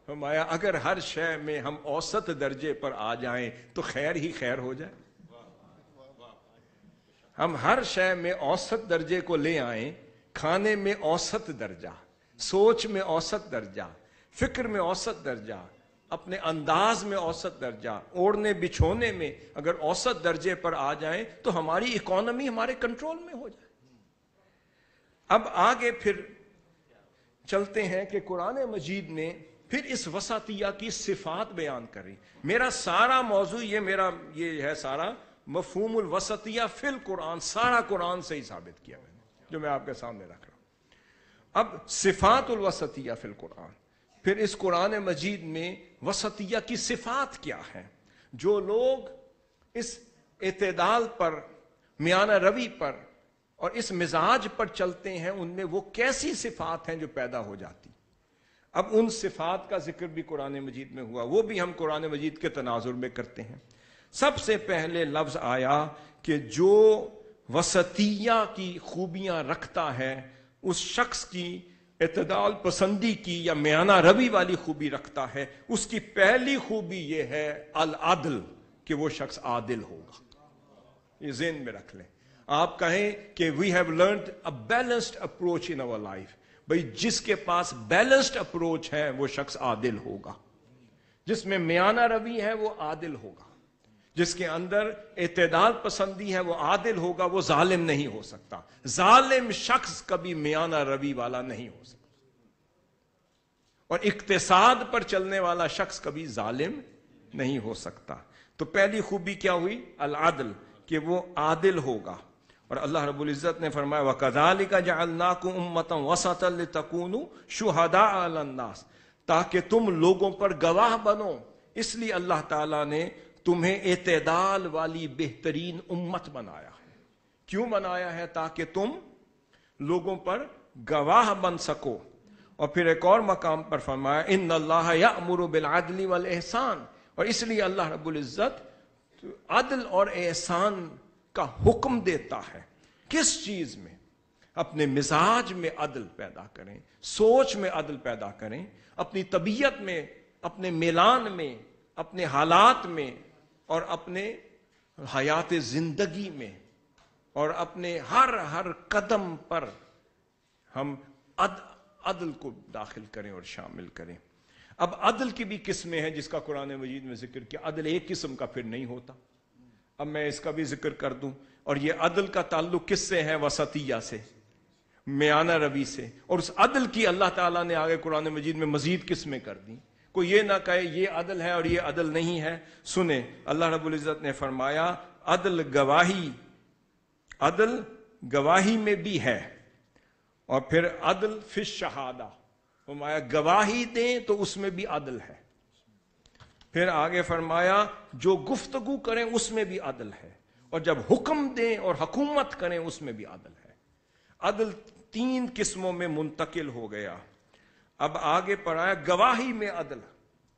فرمایا اگر ہر شے میں ہم اوسط درجے پر آ جائیں تو خیر ہی خیر ہو جائے۔ ہم ہر شے میں اوسط درجے کو لے آئیں، کھانے میں اوسط درجہ، سوچ میں اوسط درجہ، فکر میں اوسط درجہ، اپنے انداز میں اوسط درجہ، اوڑھنے بچھونے میں اگر اوسط درجے پر آ جائیں تو ہماری اکانومی ہمارے کنٹرول میں ہو جائے۔ اب آگے پھر چلتے ہیں کہ قرآن مجید نے پھر اس وسطیہ کی صفات بیان کری۔ میرا سارا موضوع یہ ہے سارا مفہوم الوسطیہ فی القرآن، سارا قرآن سے ہی ثابت کیا میں نے، جو میں آپ کے سامنے رکھ رہا ہوں۔ اب صفات الوسطیہ فی القرآن، پھر اس قرآن مجید میں وسطیہ کی صفات کیا ہیں؟ جو لوگ اس اعتدال پر، میانہ روی پر اور اس مزاج پر چلتے ہیں ان میں وہ کیسی صفات ہیں جو پیدا ہو جاتی۔ اب ان صفات کا ذکر بھی قرآن مجید میں ہوا، وہ بھی ہم قرآن مجید کے تناظر میں کرتے ہیں۔ سب سے پہلے لفظ آیا کہ جو وسطیہ کی خوبیاں رکھتا ہے اس شخص کی اعتدال پسندی کی یا میانہ روی والی خوبی رکھتا ہے، اس کی پہلی خوبی یہ ہے العدل، کہ وہ شخص عادل ہوگا۔ یہ ذہن میں رکھ لیں۔ آپ کہیں کہ we have learned a balanced approach in our life، بھئی جس کے پاس بیلنسڈ اپروچ ہے وہ شخص عادل ہوگا، جس میں میانہ روی ہے وہ عادل ہوگا، جس کے اندر اعتدال پسندی ہے وہ عادل ہوگا، وہ ظالم نہیں ہو سکتا۔ ظالم شخص کبھی میانہ روی والا نہیں ہو سکتا، اور اقتصاد پر چلنے والا شخص کبھی ظالم نہیں ہو سکتا۔ تو پہلی خوبی کیا ہوئی؟ العدل، کہ وہ عادل ہوگا۔ اور اللہ رب العزت نے فرمایا وَكَذَلِكَ جَعَلْنَاكُمْ أُمَّةً وَسَطًا لِتَكُونُوا شُهَدَاءَ عَلَى النَّاسِ، تاکہ تم لوگوں پر گواہ بنو. اس لیے اللہ تعالیٰ نے تمہیں اعتدال والی بہترین امت بنایا ہے. کیوں بنایا ہے؟ تاکہ تم لوگوں پر گواہ بن سکو. اور پھر ایک اور مقام پر فرمایا ان اللہ یأمر بالعدل والإحسان، اور اس لیے اللہ رب العزت عدل اور احسان کا حکم دیتا ہے. کس چیز میں؟ اپنے مزاج میں عدل پیدا کریں، سوچ میں عدل پیدا کریں، اپنی طبیعت میں، اپنے میلان میں، اپنے حالات میں، اور اپنے حیات زندگی میں، اور اپنے ہر قدم پر ہم عدل کو داخل کریں اور شامل کریں. اب عدل کی بھی قسمیں ہیں جس کا قرآن مجید میں ذکر کیا. عدل ایک قسم کا پھر نہیں ہوتا. اب میں اس کا بھی ذکر کر دوں. اور یہ عدل کا تعلق کس سے ہے؟ وسطیہ سے، میانہ روی سے. اور اس عدل کی اللہ تعالیٰ نے آگے قرآن مجید میں مزید قسمیں کر دی. کوئی یہ نہ کہے یہ عدل ہے اور یہ عدل نہیں ہے. سنیں، اللہ رب العزت نے فرمایا عدل گواہی میں بھی ہے، اور پھر عدل فی الشہادہ، فرمایا گواہی دیں تو اس میں بھی عدل ہے. پھر آگے فرمایا جو گفتگو کریں اس میں بھی عدل ہے، اور جب حکم دیں اور حکومت کریں اس میں بھی عدل ہے. عدل 3 قسموں میں منتقل ہو گیا. اب آگے پڑھایا گواہی میں عدل.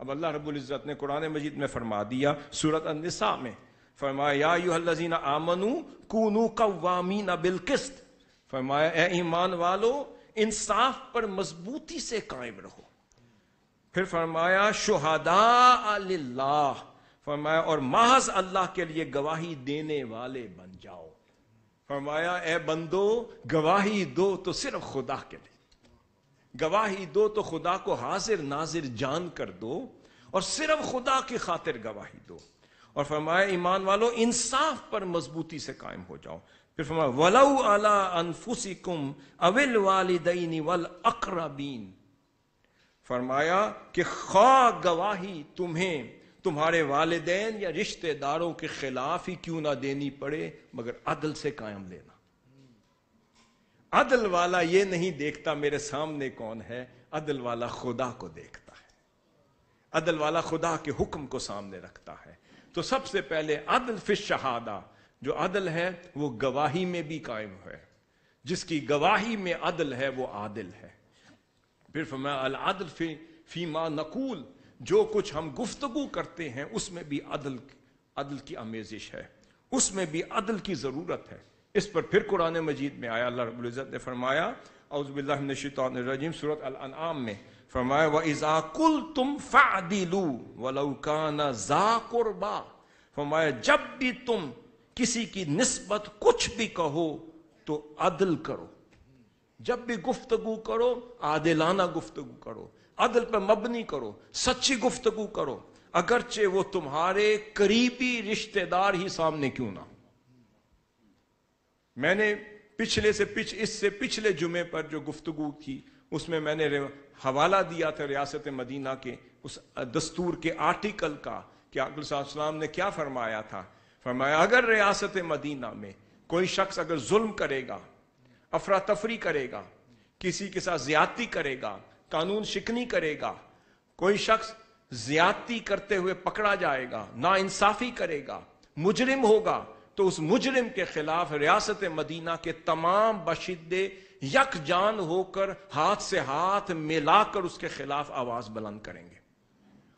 اب اللہ رب العزت نے قرآن مجید میں فرما دیا سورۃ النساء میں، فرمایا یا ایھا الذین آمنوا کونوا قوامین بالقسط، فرمایا اے ایمان والو انصاف پر مضبوطی سے قائم رہو. پھر فرمایا شہداء للہ، فرمایا اور محض اللہ کے لیے گواہی دینے والے بن جاؤ. فرمایا اے بندو گواہی دو تو صرف خدا کے لیے، گواہی دو تو خدا کو حاضر ناظر جان کر دو، اور صرف خدا کی خاطر گواہی دو. اور فرمایا ایمان والو انصاف پر مضبوطی سے قائم ہو جاؤ. پھر فرمایا وَلَوْ عَلَىٰ أَنفُسِكُمْ أَوِ الْوَالِدَيْنِ وَالْأَقْرَبِينَ، فرمایا کہ خواہ گواہی تمہیں تمہارے والدین یا رشتہ داروں کے خلاف ہی کیوں نہ دینی پڑے، مگر عدل سے قائم لینا. عدل والا یہ نہیں دیکھتا میرے سامنے کون ہے، عدل والا خدا کو دیکھتا ہے، عدل والا خدا کے حکم کو سامنے رکھتا ہے. تو سب سے پہلے عدل فی الشہادہ، جو عدل ہے وہ گواہی میں بھی قائم ہے. جس کی گواہی میں عدل ہے وہ عادل ہے. پھر فرمایا العدل فیما نقول، جو کچھ ہم گفتگو کرتے ہیں اس میں بھی عدل کی آمیزش ہے، اس میں بھی عدل کی ضرورت ہے. اس پر پھر قرآن مجید میں آیا، اللہ رب العزت نے فرمایا اعوذ باللہ من الشیطان الرجیم سورۃ الانعام میں فرمایا وَإِذَا قُلْتُمْ فَعْدِلُوا وَلَوْ كَانَ ذَا قُرْبَى، فرمایا جب بھی تم کسی کی نسبت کچھ بھی کہو تو عدل کرو. جب بھی گفتگو کرو عادلانہ گفتگو کرو، عدل پر مبنی کرو، سچی گفتگو کرو، اگرچہ وہ تمہارے قریبی رشتہ دار ہی سامنے کیوں نہ. میں نے اس سے پچھلے جمعے پر جو گفتگو کی اس میں نے حوالہ دیا تھا ریاست مدینہ کے اس دستور کے آرٹیکل کا کہ آقا صلی اللہ علیہ وسلم نے کیا فرمایا تھا. فرمایا اگر ریاست مدینہ میں کوئی شخص اگر ظلم کرے گا، افراتفری کرے گا، کسی کے ساتھ زیادتی کرے گا، قانون شکنی کرے گا، کوئی شخص زیادتی کرتے ہوئے پکڑا جائے گا، نا انصافی کرے گا، مجرم ہوگا، تو اس مجرم کے خلاف ریاست مدینہ کے تمام باشندے یک جان ہو کر ہاتھ سے ہاتھ ملا کر اس کے خلاف آواز بلند کریں گے.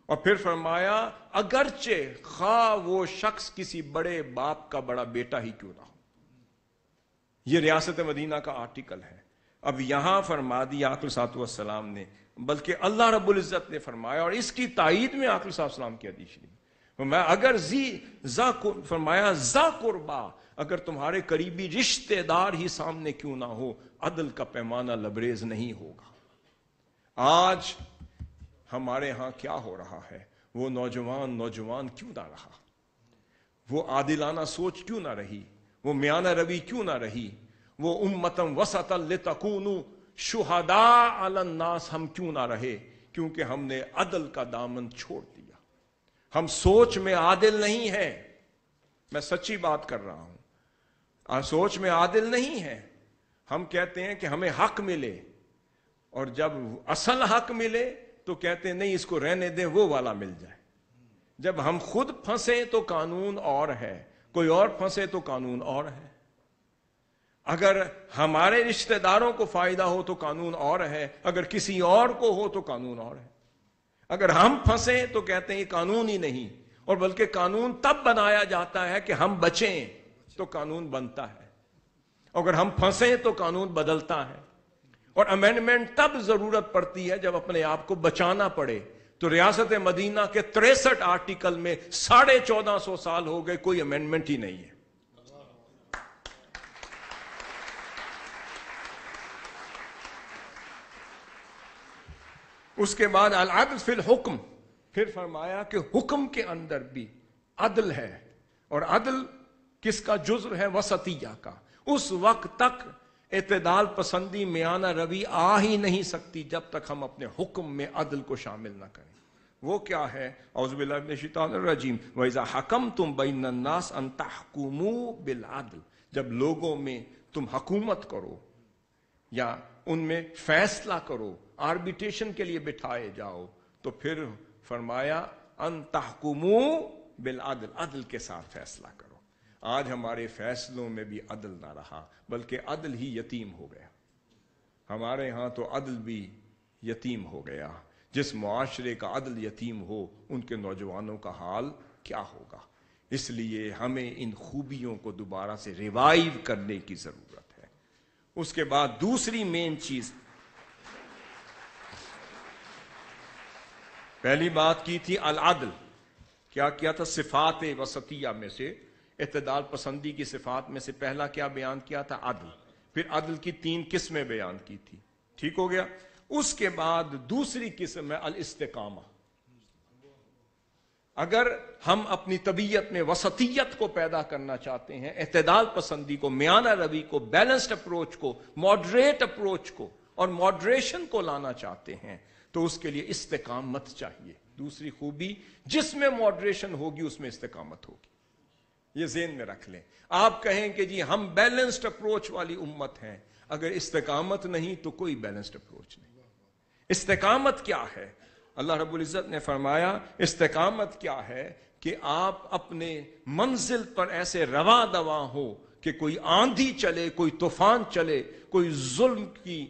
اور پھر فرمایا اگرچہ خواہ وہ شخص کسی بڑے باپ کا بڑا بیٹا ہی کیوں نہ ہو. یہ ریاست مدینہ کا آرٹیکل ہے. اب یہاں فرما دیا آقا صلی اللہ علیہ وسلم نے، بلکہ اللہ رب العزت نے فرمایا، اور اس کی تائید میں آقا صلی اللہ علیہ وسلم کی حدیث شریف فرمایا اگر فرمایا ذا قربا، اگر تمہارے قریبی رشتہ دار ہی سامنے کیوں نہ ہو، عدل کا پیمانہ لبریز نہیں ہوگا. آج ہمارے ہاں کیا ہو رہا ہے؟ وہ نوجوان کیوں نہ رہا؟ وہ عادلانہ سوچ کیوں نہ رہی؟ وہ میانہ روی کیوں نہ رہی؟ وہ امتم وسطا لتکونوا شہداء علی الناس ہم کیوں نہ رہے؟ کیونکہ ہم نے عدل کا دامن چھوڑ دیا. ہم سوچ میں عادل نہیں ہیں. میں سچی بات کر رہا ہوں. سوچ میں عادل نہیں ہے. ہم کہتے ہیں کہ ہمیں حق ملے، اور جب اصل حق ملے تو کہتے ہیں نہیں اس کو رہنے دیں، وہ والا مل جائے. جب ہم خود پھنسے تو قانون اور ہے، کوئی اور پھنسے تو قانون اور ہے. اگر ہمارے رشتہ داروں کو فائدہ ہو تو قانون اور ہے، اگر کسی اور کو ہو تو قانون اور ہے. اگر ہم پھنسے تو کہتے ہیں یہ قانون ہی نہیں، اور بلکہ قانون تب بنایا جاتا ہے کہ ہم بچیں تو قانون بنتا ہے، اگر ہم پھنسیں تو قانون بدلتا ہے. اور امینڈمنٹ تب ضرورت پڑتی ہے جب اپنے آپ کو بچانا پڑے. تو ریاست مدینہ کے 63 آرٹیکل میں 1450 سال ہو گئے، کوئی امینڈمنٹ ہی نہیں ہے. اس کے بعد العدل فی الحکم، پھر فرمایا کہ حکم کے اندر بھی عدل ہے، اور عدل کس کا جزء ہے؟ وسطیہ کا. اس وقت تک اعتدال پسندی میانہ روی آ ہی نہیں سکتی جب تک ہم اپنے حکم میں عدل کو شامل نہ کریں. وہ کیا ہے؟ اعوذ باللہ من الشیطان الرجیم وَإِذَا حَكَمْتُمْ بَيْنَ النَّاسِ أَن تَحْكُمُوا بِالْعَدْلِ. جب لوگوں میں تم حکومت کرو یا ان میں فیصلہ کرو، آربیٹریشن کے لیے بٹھائے جاؤ، تو پھر فرمایا ان تحکموا بالعدل، عدل کے ساتھ فیصلہ کرو. آج ہمارے فیصلوں میں بھی عدل نہ رہا، بلکہ عدل ہی یتیم ہو گیا. ہمارے ہاں تو عدل بھی یتیم ہو گیا. جس معاشرے کا عدل یتیم ہو ان کے نوجوانوں کا حال کیا ہوگا؟ اس لیے ہمیں ان خوبیوں کو دوبارہ سے ریوائیو کرنے کی ضرورت ہے. اس کے بعد دوسری مین چیز، پہلی بات کی تھی العدل، کیا کیا تھا؟ صفات وسطیہ میں سے، اعتدال پسندی کی صفات میں سے پہلا کیا بیان کیا تھا؟ عدل. پھر عدل کی 3 قسمیں بیان کی تھی، ٹھیک ہو گیا. اس کے بعد دوسری قسم ہے الاستقامہ. اگر ہم اپنی طبیعت میں وسطیت کو پیدا کرنا چاہتے ہیں، اعتدال پسندی کو، میانہ روی کو، بیلنسڈ اپروچ کو، ماڈریٹ اپروچ کو اور ماڈریشن کو لانا چاہتے ہیں، تو اس کے لیے استقامت چاہیے. دوسری خوبی، جس میں ماڈریشن ہوگی اس میں استقامت ہوگی. یہ ذہن میں رکھ لیں. آپ کہیں کہ جی ہم بیلنسڈ اپروچ والی امت ہیں، اگر استقامت نہیں تو کوئی بیلنسڈ اپروچ نہیں. استقامت کیا ہے؟ اللہ رب العزت نے فرمایا استقامت کیا ہے کہ آپ اپنے منزل پر ایسے رواں دواں ہو کہ کوئی آندھی چلے، کوئی طوفان چلے، کوئی ظلم کی،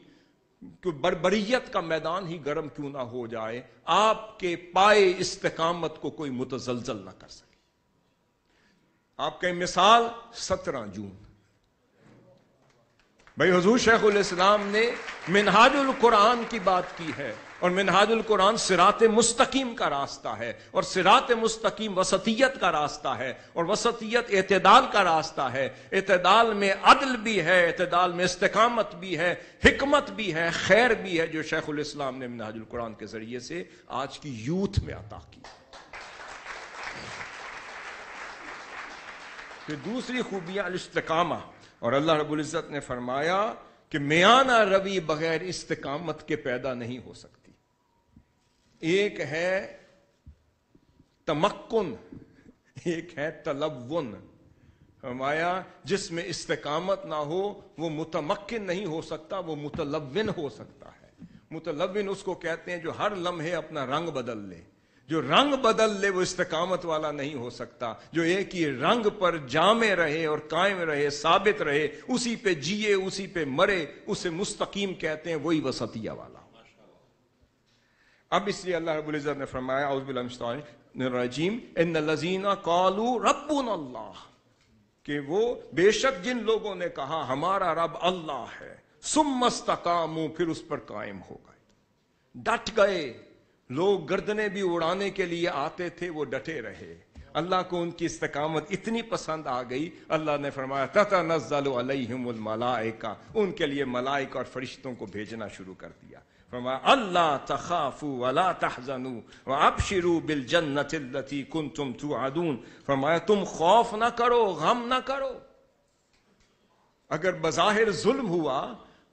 کوئی بربریت کا میدان ہی گرم کیوں نہ ہو جائے، آپ کے پائے استقامت کو کوئی متزلزل نہ کر سکے. آپ کا مثال 17 جون، بھائی حضور شیخ الاسلام نے منہاج القرآن کی بات کی ہے، اور منہاج القرآن صراط مستقیم کا راستہ ہے، اور صراط مستقیم وسطیت کا راستہ ہے، اور وسطیت اعتدال کا راستہ ہے. اعتدال میں عدل بھی ہے، اعتدال میں استقامت بھی ہے، حکمت بھی ہے، خیر بھی ہے، جو شیخ الاسلام نے منہاج القرآن کے ذریعے سے آج کی یوتھ میں عطا کی. پھر دوسری خوبیاں الاستقامہ، اور اللہ رب العزت نے فرمایا کہ میانہ روی بغیر استقامت کے پیدا نہیں ہو سکتی. ایک ہے تمکن، ایک ہے تلون. فرمایا جس میں استقامت نہ ہو وہ متمکن نہیں ہو سکتا، وہ متلون ہو سکتا ہے. متلون اس کو کہتے ہیں جو ہر لمحے اپنا رنگ بدل لے. جو رنگ بدل لے وہ استقامت والا نہیں ہو سکتا. جو ایک ہی رنگ پر جامع رہے اور قائم رہے، ثابت رہے، اسی پہ جیے، اسی پہ مرے، اسے مستقیم کہتے ہیں، وہی وسطیہ والا. اب اس لیے اللہ رب العزت نے فرمایا اعوذ باللہ من الشیطان الرجیم ان الذین قالوا ربنا اللہ، کہ وہ بے شک جن لوگوں نے کہا ہمارا رب اللہ ہے، ثم استقاموا، پھر اس پر قائم ہو گئے، ڈٹ گئے. لوگ گردنیں بھی اڑانے کے لیے آتے تھے، وہ ڈٹے رہے. اللہ کو ان کی استقامت اتنی پسند آ گئی، اللہ نے فرمایا تتنزل علیہم الملائکہ، ان کے لیے ملائکہ اور فرشتوں کو بھیجنا شروع کر دیا. فرمایا اللہ تخافوا ولا تحزنوا وابشروا بالجنۃ التي کنتم توعدون. فرمایا تم خوف نہ کرو، غم نہ کرو. اگر بظاہر ظلم ہوا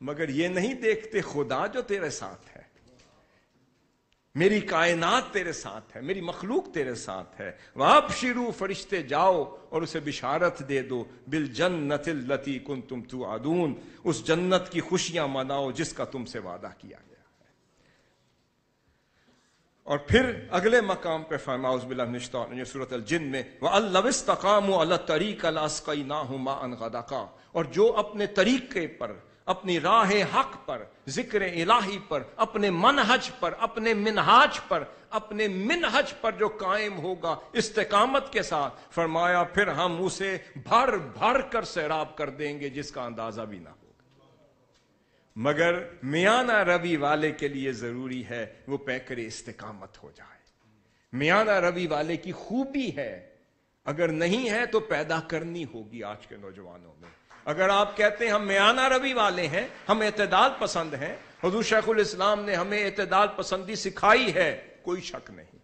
مگر یہ نہیں دیکھتے خدا جو تیرے ساتھ ہے. میری کائنات تیرے ساتھ ہے، میری مخلوق تیرے ساتھ ہے. وابشروا، فرشتے جاؤ اور اسے بشارت دے دو، بالجنت التی کنتم توعدون، اس جنت کی خوشیاں مناؤ جس کا تم سے وعدہ کیا گیا. اور پھر اگلے مقام پہ فرمایا اعوذ باللہ من الشیطان الرجیم سورۃ الجن میں وَأَن لَوِ اسْتَقَامُوا عَلَى الطَّرِيقِ لَأَسْقَيْنَاهُم مَاءً غَدَقًا، اور جو اپنے طریقے پر، اپنی راہ حق پر، ذکر الہی پر، اپنے منہج پر، اپنے منہج پر جو قائم ہوگا استقامت کے ساتھ، فرمایا پھر ہم اسے بھر بھر کر سیراب کر دیں گے جس کا اندازہ بھی نہ ہو. مگر میانہ روی والے کے لیے ضروری ہے وہ پیکر استقامت ہو جائے. میانہ روی والے کی خوبی ہے، اگر نہیں ہے تو پیدا کرنی ہوگی آج کے نوجوانوں میں. اگر آپ کہتے ہیں ہم میانہ روی والے ہیں، ہم اعتدال پسند ہیں، حضور شیخ الاسلام نے ہمیں اعتدال پسندی سکھائی ہے، کوئی شک نہیں.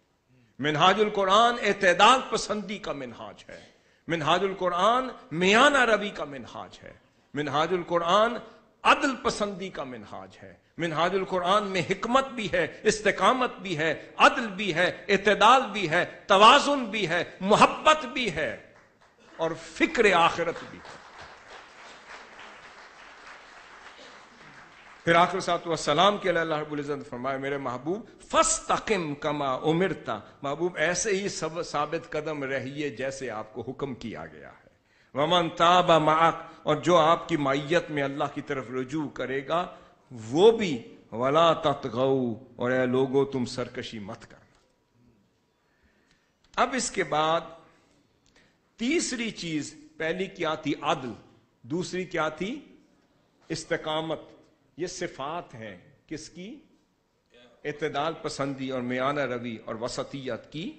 منہاج القرآن اعتدال پسندی کا منہاج ہے، منہاج القرآن میانہ روی کا منہاج ہے، منہاج القرآن عدل پسندی کا منہاج ہے. منہاج القرآن میں حکمت بھی ہے، استقامت بھی ہے، عدل بھی ہے، اعتدال بھی ہے، توازن بھی ہے، محبت بھی ہے اور فکر آخرت بھی ہے. پھر آخر صلوات و سلام کے لیے اللہ رب العزت نے فرمایا میرے محبوب فاستقم کما امرت، محبوب ایسے ہی ثابت قدم رہیے جیسے آپ کو حکم کیا گیا ہے. ومن تاب معک، اور جو آپ کی معیت میں اللہ کی طرف رجوع کرے گا وہ بھی، ولا تطغوا، اور اے لوگو تم سرکشی مت کرنا. اب اس کے بعد تیسری چیز، پہلی کیا تھی؟ عدل. دوسری کیا تھی؟ استقامت. یہ صفات ہیں کس کی؟ اعتدال پسندی اور میانہ روی اور وسطیت کی.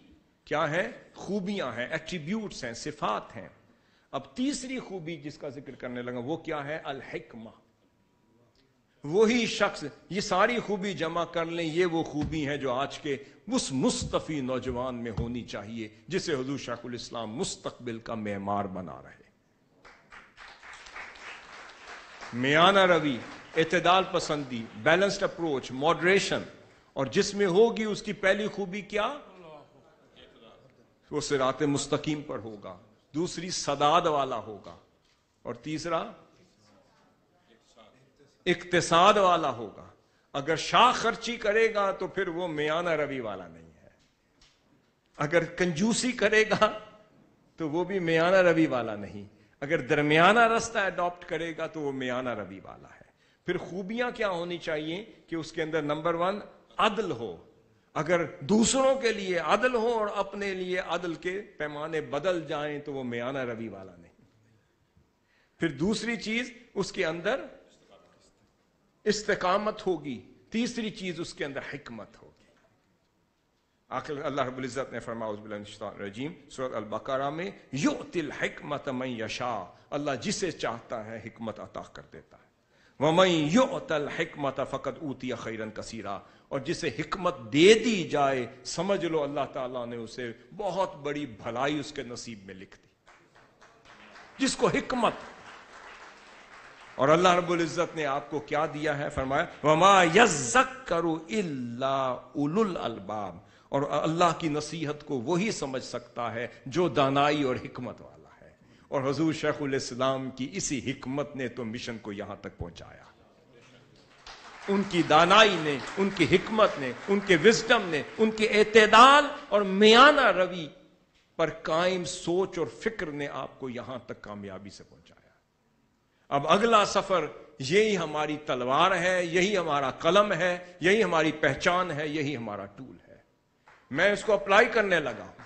کیا ہے؟ خوبیاں ہیں، ایٹریبیوٹس ہیں، صفات ہیں. اب تیسری خوبی جس کا ذکر کرنے لگا وہ کیا ہے؟ الحکمہ. وہی شخص، یہ ساری خوبی جمع کر لیں، یہ وہ خوبی ہیں جو آج کے اس مصطفی نوجوان میں ہونی چاہیے جسے حضور شیخ الاسلام مستقبل کا معمار بنا رہے. میانہ روی، اعتدال پسندی، بیلنسڈ اپروچ، ماڈریشن، اور جس میں ہوگی اس کی پہلی خوبی کیا؟ وہ صراط مستقیم پر ہوگا. دوسری سداد والا ہوگا، اور تیسرا اقتصاد والا ہوگا. اگر شاہ خرچی کرے گا تو پھر وہ میانہ روی والا نہیں ہے. اگر کنجوسی کرے گا تو وہ بھی میانہ روی والا نہیں. اگر درمیانہ رستہ اڈاپٹ کرے گا تو وہ میانہ روی والا ہے. پھر خوبیاں کیا ہونی چاہیے کہ اس کے اندر نمبر 1 عدل ہو. اگر دوسروں کے لیے عدل ہو اور اپنے لیے عدل کے پیمانے بدل جائیں تو وہ میانہ روی والا نہیں. پھر دوسری چیز اس کے اندر استقامت ہوگی. تیسری چیز اس کے اندر حکمت ہوگی. آخر اللہ رب العزت نے فرمایا اعوذ باللہ من الشیطان الرجیم سورۃ البقرہ میں یؤتی الحکمت من یشاء، اللہ جسے چاہتا ہے حکمت عطا کر دیتا ہے. وَمَن يُؤْتَ الْحِكْمَةَ فَقَدْ أُوتِيَ خَيْرًا كَثِيرًا، اور جسے حکمت دے دی جائے سمجھ لو اللہ تعالیٰ نے اسے بہت بڑی بھلائی اس کے نصیب میں لکھ دی. جس کو حکمت، اور اللہ رب العزت نے آپ کو کیا دیا ہے؟ فرمایا وَمَا يَذَّكَّرُ إِلَّا أُولُو الْأَلْبَابِ، اور اللہ کی نصیحت کو وہی سمجھ سکتا ہے جو دانائی اور حکمت والا ہے. اور حضور شیخ الاسلام کی اسی حکمت نے تو مشن کو یہاں تک پہنچایا. ان کی دانائی نے، ان کی حکمت نے، ان کے وزڈم نے، ان کے اعتدال اور میانہ روی پر قائم سوچ اور فکر نے آپ کو یہاں تک کامیابی سے پہنچایا. اب اگلا سفر یہی ہماری تلوار ہے، یہی ہمارا قلم ہے، یہی ہماری پہچان ہے، یہی ہمارا ٹول ہے. میں اس کو اپلائی کرنے لگا ہوں.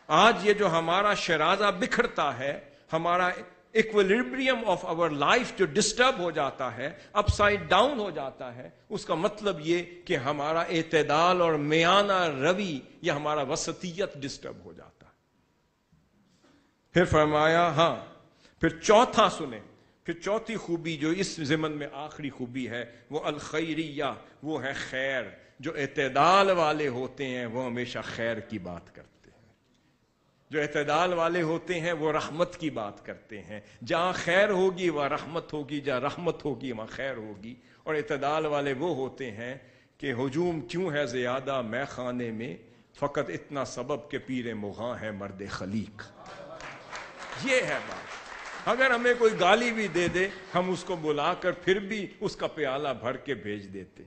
آج یہ جو ہمارا شرازہ بکھرتا ہے، ہمارا ایکویلیبریم آف آور لائف جو ڈسٹرب ہو جاتا ہے، اپ سائڈ ڈاؤن ہو جاتا ہے، اس کا مطلب یہ کہ ہمارا اعتدال اور میانہ روی یا ہمارا وسطیت ڈسٹرب ہو جاتا ہے. پھر فرمایا ہاں، پھر چوتھا سنیں، پھر چوتھی خوبی جو اس ضمن میں آخری خوبی ہے وہ الخیریہ، وہ ہے خیر. جو اعتدال والے ہوتے ہیں وہ ہمیشہ خیر کی بات کرتے ہیں. جو اعتدال والے ہوتے ہیں وہ رحمت کی بات کرتے ہیں. جہاں خیر ہوگی وہاں رحمت ہوگی، جہاں رحمت ہوگی وہاں خیر ہوگی. اور اعتدال والے وہ ہوتے ہیں کہ ہجوم کیوں ہے زیادہ میں خانے میں، فقط اتنا سبب کہ پیر مغاں ہے مرد خلیق. یہ ہے بات. اگر ہمیں کوئی گالی بھی دے دے ہم اس کو بلا کر پھر بھی اس کا پیالہ بھر کے بھیج دیتے.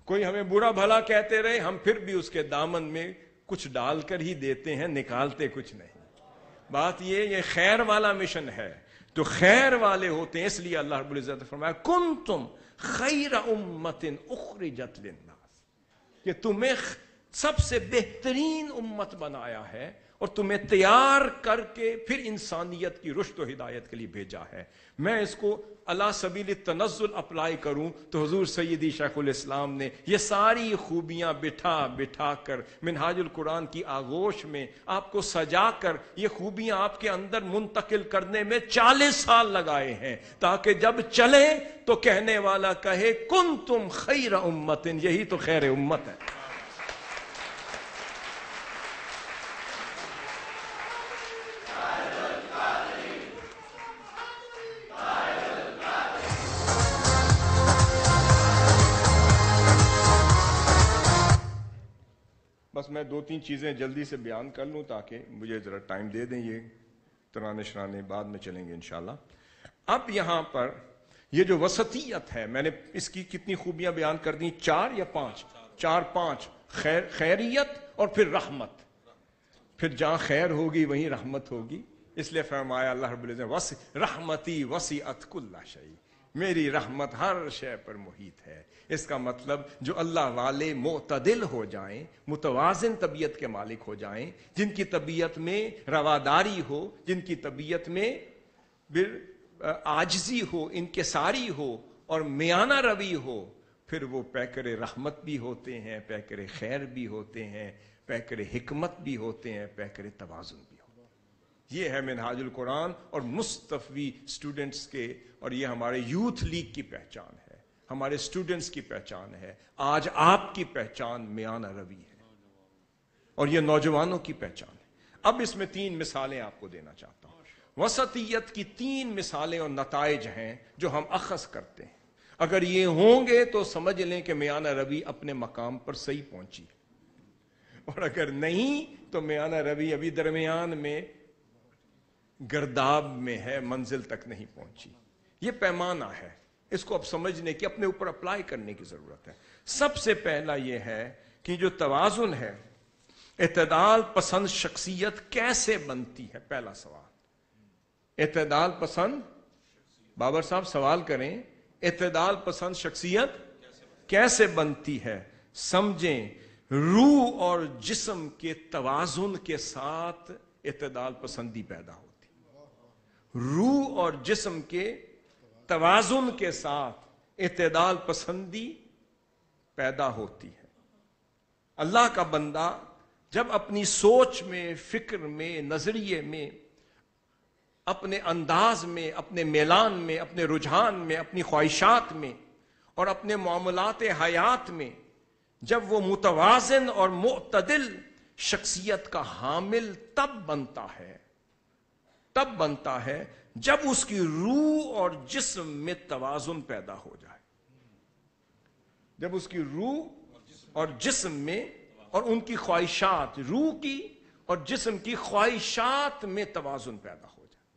کوئی ہمیں برا بھلا کہتے رہے ہم پھر بھی اس کے دامن میں کچھ ڈال کر ہی دیتے ہیں، نکالتے کچھ نہیں. بات یہ خیر والا مشن ہے. تو خیر والے ہوتے ہیں، اس لیے اللہ رب العزت نے فرمایا کنتم خیر امت اخرجت للناس، کہ تمہیں سب سے بہترین امت بنایا ہے اور تمہیں تیار کر کے پھر انسانیت کی رشد و ہدایت کے لیے بھیجا ہے. میں اس کو علی سبیل التنزل اپلائی کروں تو حضور سیدی شیخ الاسلام نے یہ ساری خوبیاں بٹھا بٹھا کر منہاج القرآن کی آغوش میں آپ کو سجا کر یہ خوبیاں آپ کے اندر منتقل کرنے میں 40 سال لگائے ہیں، تاکہ جب چلیں تو کہنے والا کہے کنتم خیر امت، یہی تو خیر امت ہے. بس میں 2-3 چیزیں جلدی سے بیان کر لوں تاکہ مجھے ذرا ٹائم دے دیں، یہ ترانے شرانے بعد میں چلیں گے انشاءاللہ. اب یہاں پر یہ جو وسطیت ہے، میں نے اس کی کتنی خوبیاں بیان کر دی، 4 یا 5؟ 4-5. خیریت اور پھر رحمت. پھر جہاں خیر ہوگی وہیں رحمت ہوگی. اس لیے فرمایا اللہ رب العزت رحمتی وسعت کل شیء، میری رحمت ہر شے پر محیط ہے. اس کا مطلب جو اللہ والے معتدل ہو جائیں، متوازن طبیعت کے مالک ہو جائیں، جن کی طبیعت میں رواداری ہو، جن کی طبیعت میں عاجزی ہو، انکساری ہو اور میانہ روی ہو، پھر وہ پیکر رحمت بھی ہوتے ہیں، پیکر خیر بھی ہوتے ہیں، پیکر حکمت بھی ہوتے ہیں، پیکر توازن بھی ہوتے ہیں. یہ ہے منہاج القرآن اور مصطفی اسٹوڈنٹس کے، اور یہ ہمارے یوتھ لیگ کی پہچان ہے، ہمارے اسٹوڈنٹس کی پہچان ہے. آج آپ کی پہچان میانہ روی ہے اور یہ نوجوانوں کی پہچان ہے. اب اس میں 3 مثالیں آپ کو دینا چاہتا ہوں. وسطیت کی 3 مثالیں اور نتائج ہیں جو ہم اخذ کرتے ہیں. اگر یہ ہوں گے تو سمجھ لیں کہ میانہ روی اپنے مقام پر صحیح پہنچی، اور اگر نہیں تو میانہ روی ابھی درمیان میں گرداب میں ہے، منزل تک نہیں پہنچی. یہ پیمانہ ہے، اس کو اب سمجھنے کی، اپنے اوپر اپلائی کرنے کی ضرورت ہے. سب سے پہلا یہ ہے کہ جو توازن ہے، اعتدال پسند شخصیت کیسے بنتی ہے؟ پہلا سوال، اعتدال پسند، بابر صاحب سوال کریں، اعتدال پسند شخصیت کیسے بنتی ہے؟ سمجھیں، روح اور جسم کے توازن کے ساتھ اعتدال پسندی پیدا ہوتی. روح اور جسم کے توازن کے ساتھ اعتدال پسندی پیدا ہوتی ہے. اللہ کا بندہ جب اپنی سوچ میں، فکر میں، نظریے میں، اپنے انداز میں، اپنے میلان میں، اپنے رجحان میں، اپنی خواہشات میں اور اپنے معاملات حیات میں جب وہ متوازن اور معتدل شخصیت کا حامل تب بنتا ہے جب اس کی روح اور جسم میں توازن پیدا ہو جائے. جب اس کی روح اور جسم میں اور ان کی خواہشات، روح کی اور جسم کی خواہشات میں توازن پیدا ہو جائے.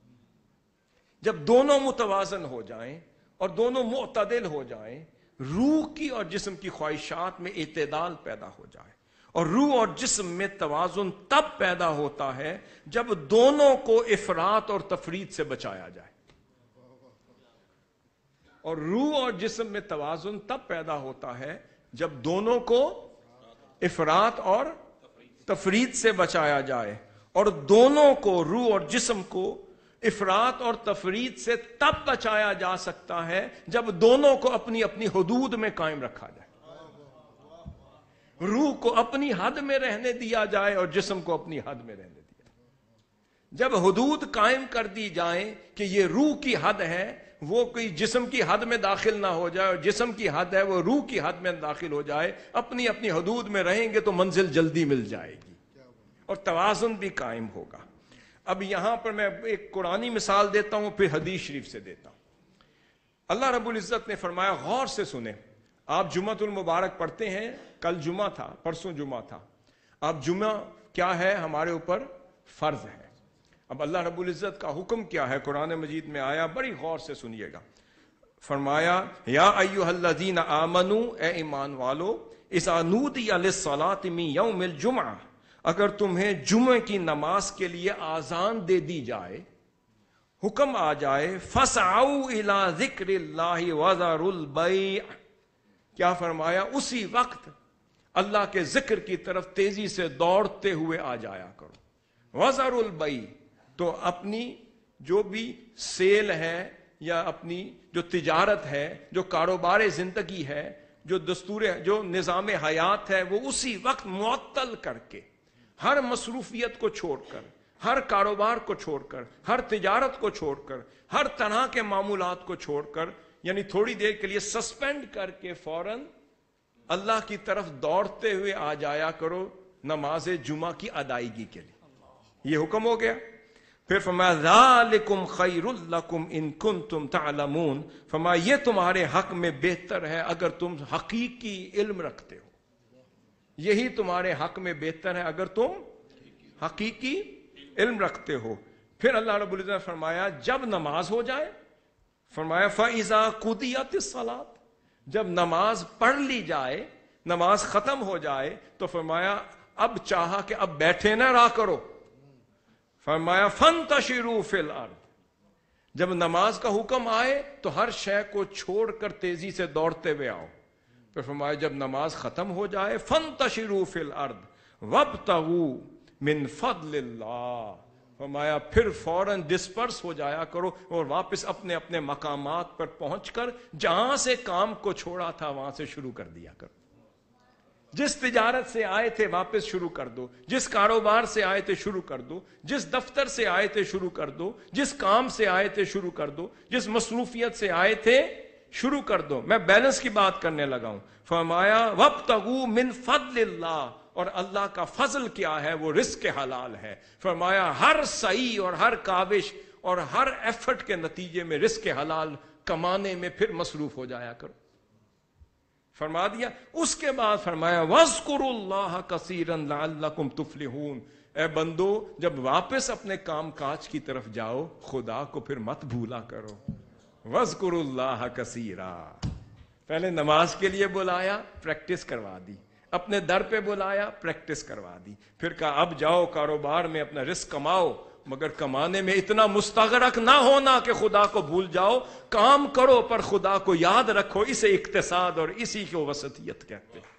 جب دونوں متوازن ہو جائیں اور دونوں معتدل ہو جائیں، روح کی اور جسم کی خواہشات میں اعتدال پیدا ہو جائے. اور روح اور جسم میں توازن تب پیدا ہوتا ہے جب دونوں کو افراط اور تفریط سے بچایا جائے. اور روح اور جسم میں توازن تب پیدا ہوتا ہے جب دونوں کو افراط اور تفریط سے بچایا جائے. اور دونوں کو، روح اور جسم کو، افراط اور تفریط سے تب بچایا جا سکتا ہے جب دونوں کو اپنی اپنی حدود میں قائم رکھا جائے. روح کو اپنی حد میں رہنے دیا جائے اور جسم کو اپنی حد میں رہنے دیا جائے. جب حدود قائم کر دی جائیں کہ یہ روح کی حد ہے، وہ کوئی جسم کی حد میں داخل نہ ہو جائے، اور جسم کی حد ہے وہ روح کی حد میں داخل ہو جائے، اپنی اپنی حدود میں رہیں گے تو منزل جلدی مل جائے گی اور توازن بھی قائم ہوگا. اب یہاں پر میں ایک قرآنی مثال دیتا ہوں، پھر حدیث شریف سے دیتا ہوں. اللہ رب العزت نے فرمایا، غور سے سنیں، آپ جمعۃ المبارک پڑھتے ہیں، کل جمعہ تھا، پرسوں جمعہ تھا. اب جمعہ کیا ہے ہمارے اوپر؟ فرض ہے. اب اللہ رب العزت کا حکم کیا ہے قرآن مجید میں آیا، بڑی غور سے سنیے گا. فرمایا یا ایھا الذین آمنو، اے ایمان والو، اذا نودی للصلاۃ من یوم الجمعہ، اگر تمہیں جمعے کی نماز کے لیے آذان دے دی جائے، حکم آ جائے، فسعوا الی ذکر اللہ وذروا البیع، کیا فرمایا؟ اسی وقت اللہ کے ذکر کی طرف تیزی سے دوڑتے ہوئے آ جایا کرو. وذروا البیع، تو اپنی جو بھی سیل ہے یا اپنی جو تجارت ہے، جو کاروبار زندگی ہے، جو دستور، جو نظام حیات ہے، وہ اسی وقت معطل کر کے، ہر مصروفیت کو چھوڑ کر، ہر کاروبار کو چھوڑ کر، ہر تجارت کو چھوڑ کر، ہر طرح کے معمولات کو چھوڑ کر، یعنی تھوڑی دیر کے لیے سسپینڈ کر کے فوراً اللہ کی طرف دوڑتے ہوئے آ جایا کرو نماز جمعہ کی ادائیگی کے لیے. یہ حکم ہو گیا. پھر فرمایا ذالکم خیر لکم ان کنتم تعلمون، فرمایا یہ تمہارے حق میں بہتر ہے اگر تم حقیقی علم رکھتے ہو. یہی تمہارے حق میں بہتر ہے اگر تم حقیقی علم رکھتے ہو. پھر اللہ رب العزت نے فرمایا جب نماز ہو جائے، فرمایا فَإِذَا قُضِيَتِ الصَّلَاةُ، جب نماز پڑھ لی جائے، نماز ختم ہو جائے، تو فرمایا اب چاہا کہ اب بیٹھے نہ رہا کرو، فرمایا فَانْتَشِرُوا فِي الْأَرْضِ، جب نماز کا حکم آئے تو ہر شے کو چھوڑ کر تیزی سے دوڑتے ہوئے آؤ. پھر فرمایا جب نماز ختم ہو جائے فَانْتَشِرُوا فِي الْأَرْضِ وَابْتَغُوا مِنْ فَضْلِ اللَّهِ، فرمایا پھر فوراً ڈسپرس ہو جایا کرو اور واپس اپنے اپنے مقامات پر پہنچ کر جہاں سے کام کو چھوڑا تھا وہاں سے شروع کر دیا کرو. جس تجارت سے آئے تھے واپس شروع کر دو، جس کاروبار سے آئے تھے شروع کر دو، جس دفتر سے آئے تھے شروع کر دو، جس کام سے آئے تھے شروع کر دو، جس مصروفیت سے آئے تھے شروع کر دو. میں بیلنس کی بات کرنے لگا ہوں. فرمایا وَابْتَغُوا مِنْ فَضْلِ اللَّهِ، اور اللہ کا فضل کیا ہے؟ وہ رزق حلال ہے. فرمایا ہر سعی اور ہر کاوش اور ہر ایفرٹ کے نتیجے میں رزق حلال کمانے میں پھر مصروف ہو جایا کرو. فرما دیا. اس کے بعد فرمایا وَاذْكُرُوا اللَّهَ كَثِيرًا لَعَلَّكُمْ تُفْلِحُونَ، اے بندو جب واپس اپنے کام کاج کی طرف جاؤ خدا کو پھر مت بھولا کرو. وَاذْكُرُوا اللَّهَ كَثِيرًا، پہلے نماز کے لیے بلایا، پریکٹس کروا دی، اپنے در پہ بلایا، پریکٹس کروا دی، پھر کہا اب جاؤ کاروبار میں اپنا رزق کماؤ، مگر کمانے میں اتنا مستغرق نہ ہونا کہ خدا کو بھول جاؤ. کام کرو پر خدا کو یاد رکھو. اسے اقتصاد اور اسی کو وسطیت کہتے ہیں.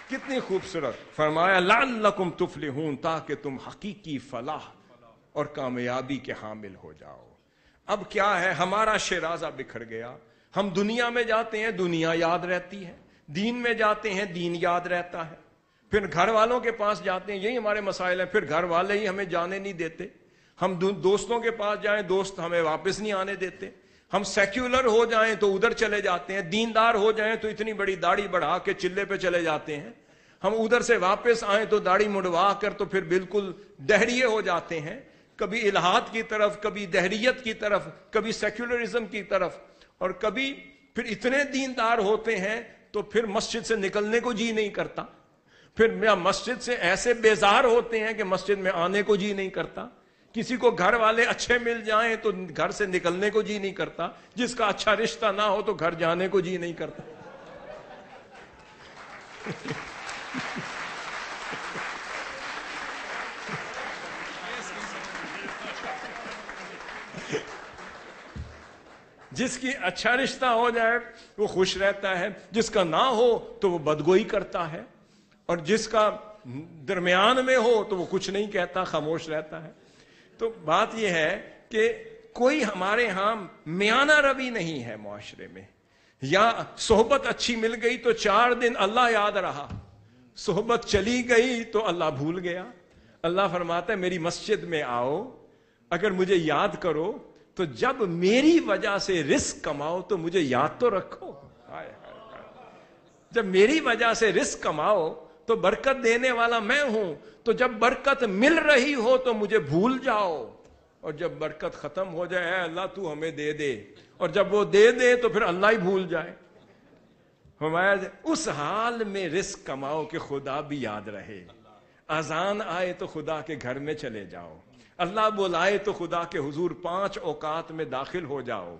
کتنی خوبصورت. فرمایا لعلکم تفلحون، تاکہ تم حقیقی فلاح اور کامیابی کے حامل ہو جاؤ. اب کیا ہے؟ ہمارا شیرازہ بکھر گیا. ہم دنیا میں جاتے ہیں دنیا یاد رہتی ہے، دین میں جاتے ہیں دین یاد رہتا ہے، پھر گھر والوں کے پاس جاتے ہیں، یہی ہمارے مسائل ہیں، پھر گھر والے ہی ہمیں جانے نہیں دیتے. ہم دوستوں کے پاس جائیں دوست ہمیں واپس نہیں آنے دیتے. ہم سیکولر ہو جائیں تو ادھر چلے جاتے ہیں، دیندار ہو جائیں تو اتنی بڑی داڑھی بڑھا کے چلے پہ چلے جاتے ہیں. ہم ادھر سے واپس آئیں تو داڑھی مڑوا کر تو پھر بالکل دہریے ہو جاتے ہیں، کبھی الہاد کی طرف، کبھی دہریت کی طرف، کبھی سیکولرزم کی طرف، اور کبھی پھر اتنے دیندار ہوتے ہیں تو پھر مسجد سے نکلنے کو جی نہیں کرتا. پھر مسجد سے ایسے بیزار ہوتے ہیں کہ مسجد میں آنے کو جی نہیں کرتا. کسی کو گھر والے اچھے مل جائیں تو گھر سے نکلنے کو جی نہیں کرتا. جس کا اچھا رشتہ نہ ہو تو گھر جانے کو جی نہیں کرتا. جس کی اچھا رشتہ ہو جائے وہ خوش رہتا ہے، جس کا نہ ہو تو وہ بدگوئی کرتا ہے، اور جس کا درمیان میں ہو تو وہ کچھ نہیں کہتا، خاموش رہتا ہے. تو بات یہ ہے کہ کوئی ہمارے ہاں میانہ روی نہیں ہے معاشرے میں. یا صحبت اچھی مل گئی تو 4 دن اللہ یاد رہا، صحبت چلی گئی تو اللہ بھول گیا. اللہ فرماتا ہے میری مسجد میں آؤ، اگر مجھے یاد کرو تو جب میری وجہ سے رزق کماؤ تو مجھے یاد تو رکھو. جب میری وجہ سے رزق کماؤ تو برکت دینے والا میں ہوں، تو جب برکت مل رہی ہو تو مجھے بھول جاؤ. اور جب برکت ختم ہو جائے اے اللہ تو ہمیں دے دے، اور جب وہ دے دے تو پھر اللہ ہی بھول جائے۔ فرمایا اس حال میں رزق کماؤ کہ خدا بھی یاد رہے، اذان آئے تو خدا کے گھر میں چلے جاؤ، اللہ بلائے تو خدا کے حضور 5 اوقات میں داخل ہو جاؤ،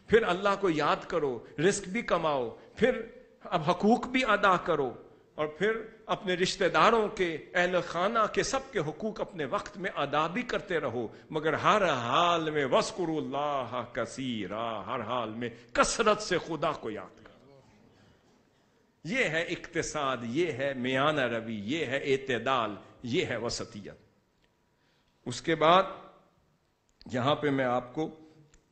پھر اللہ کو یاد کرو، رزق بھی کماؤ، پھر اب حقوق بھی ادا کرو، اور پھر اپنے رشتہ داروں کے، اہل خانہ کے، سب کے حقوق اپنے وقت میں ادا بھی کرتے رہو، مگر ہر حال میں وَاذْكُرُوا اللَّهَ كَثِيرًا، ہر حال میں کثرت سے خدا کو یاد کرو۔ یہ ہے اقتصاد، یہ ہے میانہ روی، یہ ہے اعتدال، یہ ہے وسطیت۔ اس کے بعد یہاں پہ میں آپ کو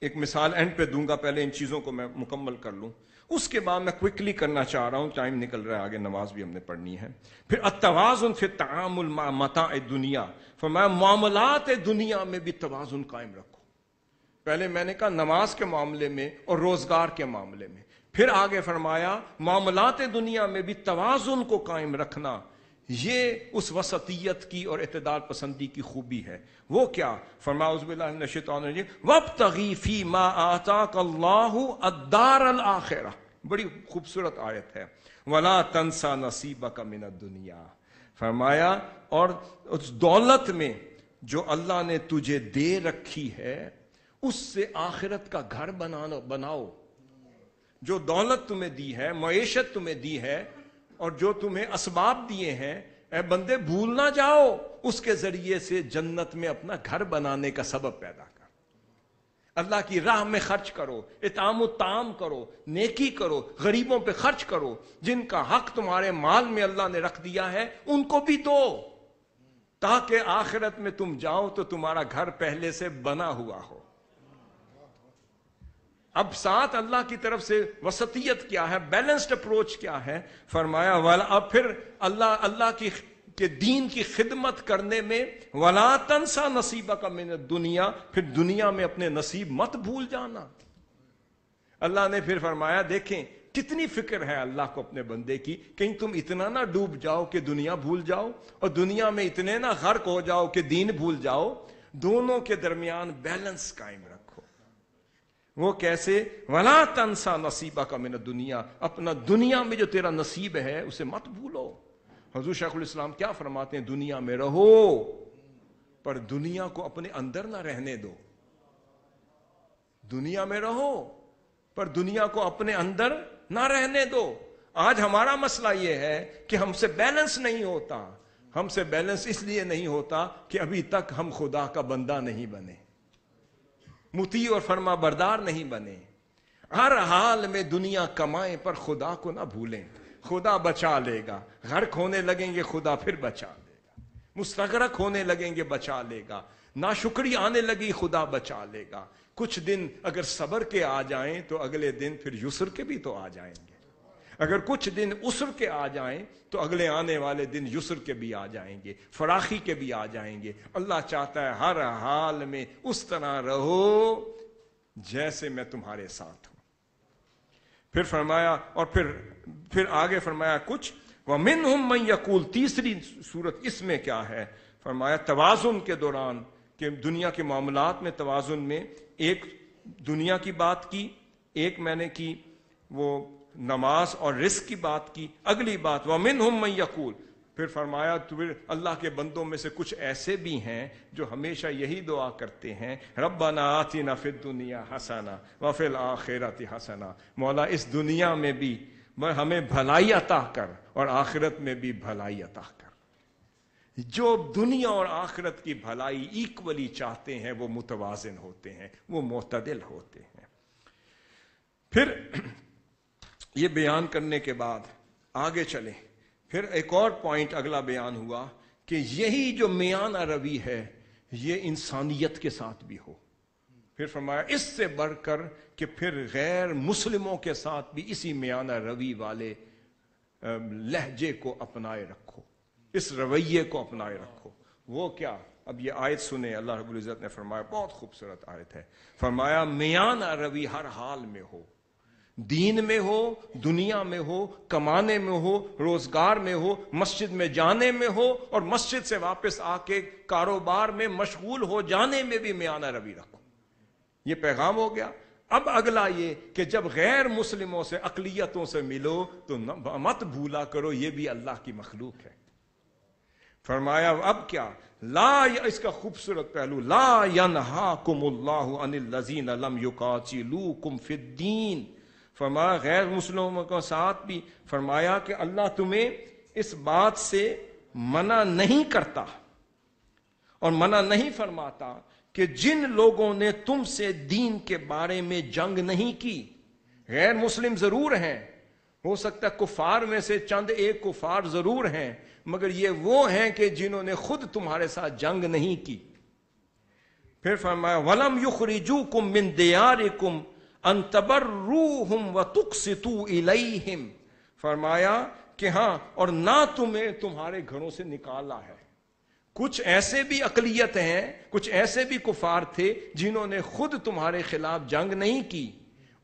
ایک مثال اینڈ پہ دوں گا، پہلے ان چیزوں کو میں مکمل کر لوں، اس کے بعد میں کوئکلی کرنا چاہ رہا ہوں، ٹائم نکل رہا ہے، آگے نماز بھی ہم نے پڑھنی ہے۔ پھر التوازن فی التعامل مع متاع الدنیا، فرمایا معاملات دنیا میں بھی توازن قائم رکھو۔ پہلے میں نے کہا نماز کے معاملے میں اور روزگار کے معاملے میں، پھر آگے فرمایا معاملات دنیا میں بھی توازن کو قائم رکھنا، یہ اس وسطیت کی اور اعتدال پسندی کی خوبی ہے۔ وہ کیا؟ فرمایا اعوذ باللہ من الشیطان الرجیم وابتغی فیما آتاک اللہ الدار الآخرہ، بڑی خوبصورت آیت ہے، ولا تنسا نصیبک من الدنیا، فرمایا اور اس دولت میں جو اللہ نے تجھے دے رکھی ہے اس سے آخرت کا گھر بناؤ۔ جو دولت تمہیں دی ہے، معیشت تمہیں دی ہے، اور جو تمہیں اسباب دیے ہیں، اے بندے بھول نہ جاؤ اس کے ذریعے سے جنت میں اپنا گھر بنانے کا سبب پیدا کر، اللہ کی راہ میں خرچ کرو، اطعام الطعام کرو، نیکی کرو، غریبوں پہ خرچ کرو، جن کا حق تمہارے مال میں اللہ نے رکھ دیا ہے ان کو بھی دو، تاکہ آخرت میں تم جاؤ تو تمہارا گھر پہلے سے بنا ہوا ہو۔ اب ساتھ اللہ کی طرف سے وسطیت کیا ہے، بیلنسڈ اپروچ کیا ہے؟ فرمایا اب پھر اللہ کے دین کی خدمت کرنے میں وَلَا تَنْسَا نَصِيبَكَ مِنَ الدُّنْيَا، پھر دنیا میں اپنے نصیب مت بھول جانا۔ اللہ نے پھر فرمایا دیکھیں کتنی فکر ہے اللہ کو اپنے بندے کی، کہیں تم اتنا نہ ڈوب جاؤ کہ دنیا بھول جاؤ، اور دنیا میں اتنے نہ غرق ہو جاؤ کہ دین بھول جاؤ، دونوں کے درمیان بیلنس قائم رکھو۔ وہ کیسے؟ وَلَا تَنْسَا نَصِيبَكَ مِنَ الدُّنْيَا، اپنا دنیا میں جو تیرا نصیب ہے اسے مت بھولو۔ حضور شیخ الاسلام کیا فرماتے ہیں؟ دنیا میں رہو پر دنیا کو اپنے اندر نہ رہنے دو، دنیا میں رہو پر دنیا کو اپنے اندر نہ رہنے دو۔ آج ہمارا مسئلہ یہ ہے کہ ہم سے بیلنس نہیں ہوتا، ہم سے بیلنس اس لیے نہیں ہوتا کہ ابھی تک ہم خدا کا بندہ نہیں بنے، مطیع اور فرما بردار نہیں بنے۔ ہر حال میں دنیا کمائیں پر خدا کو نہ بھولیں، خدا بچا لے گا، غرق ہونے لگیں گے خدا پھر بچا لے گا، مستغرق ہونے لگیں گے بچا لے گا، ناشکری آنے لگی خدا بچا لے گا۔ کچھ دن اگر صبر کے آ جائیں تو اگلے دن پھر یسر کے بھی تو آ جائیں گے، اگر کچھ دن عسر کے آ جائیں تو اگلے آنے والے دن یسر کے بھی آ جائیں گے، فراخی کے بھی آ جائیں گے۔ اللہ چاہتا ہے ہر حال میں اس طرح رہو جیسے میں تمہارے ساتھ ہوں۔ پھر فرمایا، اور پھر آگے فرمایا کچھ وَمِنْهُمْ مَنْ يَقُولُ، تیسری صورت اس میں کیا ہے؟ فرمایا توازن کے دوران کہ دنیا کے معاملات میں توازن میں ایک دنیا کی بات کی، ایک میں نے کی وہ نماز اور رزق کی بات کی، اگلی بات وَمِنْهُمْ مَنْ يَقُولُ، پھر فرمایا پھر اللہ کے بندوں میں سے کچھ ایسے بھی ہیں جو ہمیشہ یہی دعا کرتے ہیں ربنا آتنا فی الدنیا حسنہ وفی الآخرۃ حسنہ، مولا اس دنیا میں بھی ہمیں بھلائی عطا کر اور آخرت میں بھی بھلائی عطا کر۔ جو دنیا اور آخرت کی بھلائی ایکولی چاہتے ہیں وہ متوازن ہوتے ہیں، وہ معتدل ہوتے ہیں۔ پھر یہ بیان کرنے کے بعد آگے چلیں، پھر ایک اور پوائنٹ اگلا بیان ہوا کہ یہی جو میانہ روی ہے یہ انسانیت کے ساتھ بھی ہو۔ پھر فرمایا اس سے بڑھ کر کہ پھر غیر مسلموں کے ساتھ بھی اسی میانہ روی والے لہجے کو اپنائے رکھو، اس رویے کو اپنائے رکھو۔ وہ کیا؟ اب یہ آیت سنیں، اللہ رب العزت نے فرمایا، بہت خوبصورت آیت ہے، فرمایا میانہ روی ہر حال میں ہو، دین میں ہو، دنیا میں ہو، کمانے میں ہو، روزگار میں ہو، مسجد میں جانے میں ہو، اور مسجد سے واپس آ کے کاروبار میں مشغول ہو جانے میں بھی میانہ روی رکھو۔ یہ پیغام ہو گیا۔ اب اگلا یہ کہ جب غیر مسلموں سے، اقلیتوں سے ملو تو مت بھولا کرو یہ بھی اللہ کی مخلوق ہے۔ فرمایا اب کیا، لا، اس کا خوبصورت پہلو، لا ینہاکم اللہ عن الذین لم یقاتلوکم فی الدین، فرمایا غیر مسلموں کے ساتھ بھی فرمایا کہ اللہ تمہیں اس بات سے منع نہیں کرتا اور منع نہیں فرماتا کہ جن لوگوں نے تم سے دین کے بارے میں جنگ نہیں کی، غیر مسلم ضرور ہیں، ہو سکتا ہے کفار میں سے چند ایک کفار ضرور ہیں، مگر یہ وہ ہیں کہ جنہوں نے خود تمہارے ساتھ جنگ نہیں کی۔ پھر فرمایا وَلَمْ يُخْرِجُوكُم مِّن دِيَارِكُمْ أَن تَبَرُّوهُمْ وَتُقْسِطُوا إِلَيْهِمْ، فرمایا کہ ہاں، اور نہ تمہیں تمہارے گھروں سے نکالا ہے۔ کچھ ایسے بھی اقلیت ہیں، کچھ ایسے بھی کفار تھے جنہوں نے خود تمہارے خلاف جنگ نہیں کی،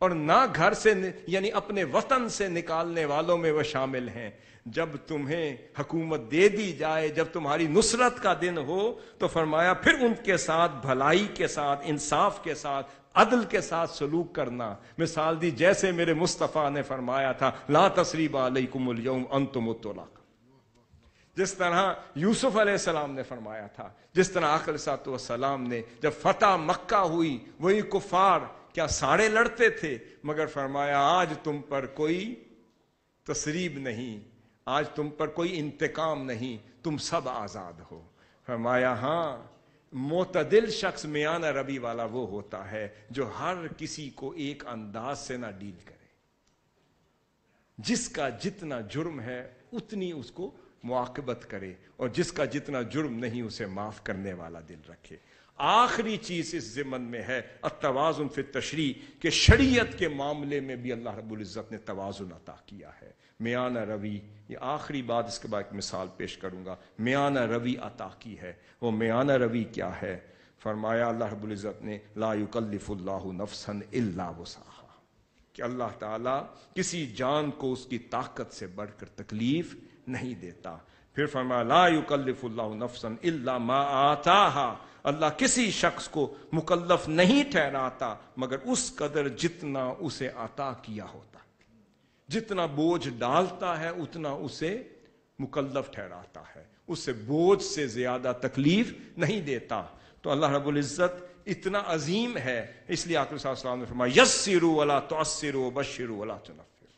اور نہ گھر سے یعنی اپنے وطن سے نکالنے والوں میں وہ شامل ہیں۔ جب تمہیں حکومت دے دی جائے، جب تمہاری نصرت کا دن ہو، تو فرمایا پھر ان کے ساتھ بھلائی کے ساتھ، انصاف کے ساتھ، عدل کے ساتھ سلوک کرنا۔ مثال دی جیسے میرے مصطفیٰ نے فرمایا تھا لا تثریب علیکم اليوم انتم الطلقاء، جس طرح یوسف علیہ السلام نے فرمایا تھا، جس طرح آقا علیہ الصلوۃ والسلام نے جب فتح مکہ ہوئی، وہی کفار کیا ساڑے لڑتے تھے، مگر فرمایا آج تم پر کوئی تثریب نہیں، آج تم پر کوئی انتقام نہیں، تم سب آزاد ہو۔ فرمایا ہاں، معتدل شخص میانہ روی والا وہ ہوتا ہے جو ہر کسی کو ایک انداز سے نہ ڈیل کرے، جس کا جتنا جرم ہے اتنی اس کو معاقبت کرے، اور جس کا جتنا جرم نہیں اسے معاف کرنے والا دل رکھے۔ آخری چیز اس ضمن میں ہے التوازن فی التشریع، کہ شریعت کے معاملے میں بھی اللہ رب العزت نے توازن عطا کیا ہے، میانہ روی۔ یہ آخری بات، اس کے بعد ایک مثال پیش کروں گا۔ میانہ روی عطا کی ہے، وہ میانہ روی کیا ہے؟ فرمایا اللہ رب العزت نے لا یکلف اللہ نفسا الا وسعہا، کہ اللہ تعالیٰ کسی جان کو اس کی طاقت سے بڑھ کر تکلیف نہیں دیتا۔ پھر فرمایا لا یکلف اللہ نفسا الا ما آتاہا، اللہ کسی شخص کو مکلف نہیں ٹھہراتا مگر اس قدر جتنا اسے عطا کیا ہوتا، جتنا بوجھ ڈالتا ہے اتنا اسے مکلف ٹھہراتا ہے، اس سے بوجھ سے زیادہ تکلیف نہیں دیتا۔ تو اللہ رب العزت اتنا عظیم ہے، اس لیے آقا صلی اللہ علیہ وسلم نے فرمایا یسروا ولا تعسروا وبشروا ولا تنفروا،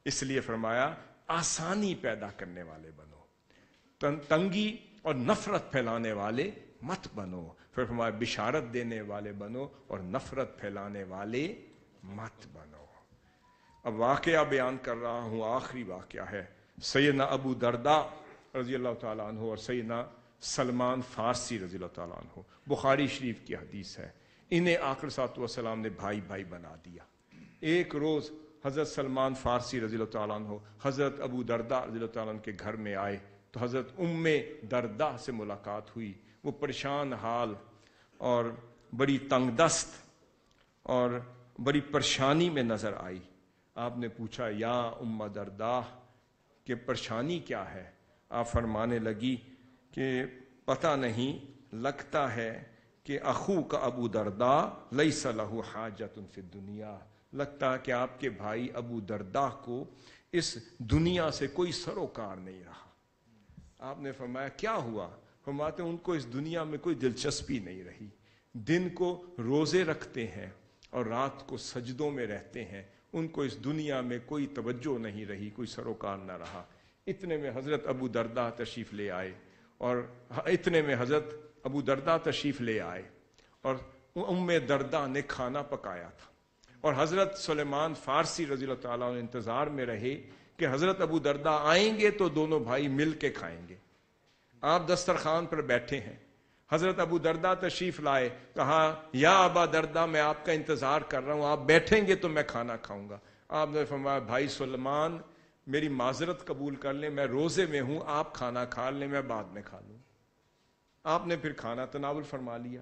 اس لیے فرمایا آسانی پیدا کرنے والے بنو، تنگی اور نفرت پھیلانے والے مت بنو۔ پھر فرمایا بشارت دینے والے بنو اور نفرت پھیلانے والے مت بنو۔ اب واقعہ بیان کر رہا ہوں، آخری واقعہ ہے سیدنا ابو درداء رضی اللہ تعالیٰ عنہ اور سیدنا سلمان فارسی رضی اللہ تعالیٰ عنہ، بخاری شریف کی حدیث ہے۔ انہیں آقا صلی اللہ علیہ وسلم نے بھائی بھائی بنا دیا۔ ایک روز حضرت سلمان فارسی رضی اللہ تعالیٰ عنہ حضرت ابو درداء رضی اللہ تعالیٰ عنہ کے گھر میں آئے تو حضرت ام درداء سے ملاقات ہوئی۔ وہ پریشان حال اور بڑی تنگ دست اور بڑی پریشانی میں نظر آئی۔ آپ نے پوچھا یا ام درداء کہ پریشانی کیا ہے؟ آپ فرمانے لگی کہ پتہ نہیں، لگتا ہے کہ اخو کا ابو درداء لیس لہ حاجت فی الدنیا، لگتا ہے کہ آپ کے بھائی ابو درداء کو اس دنیا سے کوئی سروکار نہیں رہا۔ آپ نے فرمایا کیا ہوا؟ فرماتے ان کو اس دنیا میں کوئی دلچسپی نہیں رہی، دن کو روزے رکھتے ہیں اور رات کو سجدوں میں رہتے ہیں، ان کو اس دنیا میں کوئی توجہ نہیں رہی، کوئی سروکار نہ رہا۔ اتنے میں حضرت ابو درداء تشریف لے آئے، اور اتنے میں حضرت ابو درداء تشریف لے آئے اور ام درداء نے کھانا پکایا تھا، اور حضرت سلیمان فارسی رضی اللہ تعالیٰ عنہ انتظار میں رہے کہ حضرت ابو درداء آئیں گے تو دونوں بھائی مل کے کھائیں گے۔ آپ دسترخوان پر بیٹھے ہیں، حضرت ابو درداء تشریف لائے، کہا یا ابا درداء میں آپ کا انتظار کر رہا ہوں، آپ بیٹھیں گے تو میں کھانا کھاؤں گا۔ آپ نے فرمایا بھائی سلیمان میری معذرت قبول کر لیں، میں روزے میں ہوں، آپ کھانا کھا لیں، میں بعد میں کھا لوں۔ آپ نے پھر کھانا تناول فرما لیا۔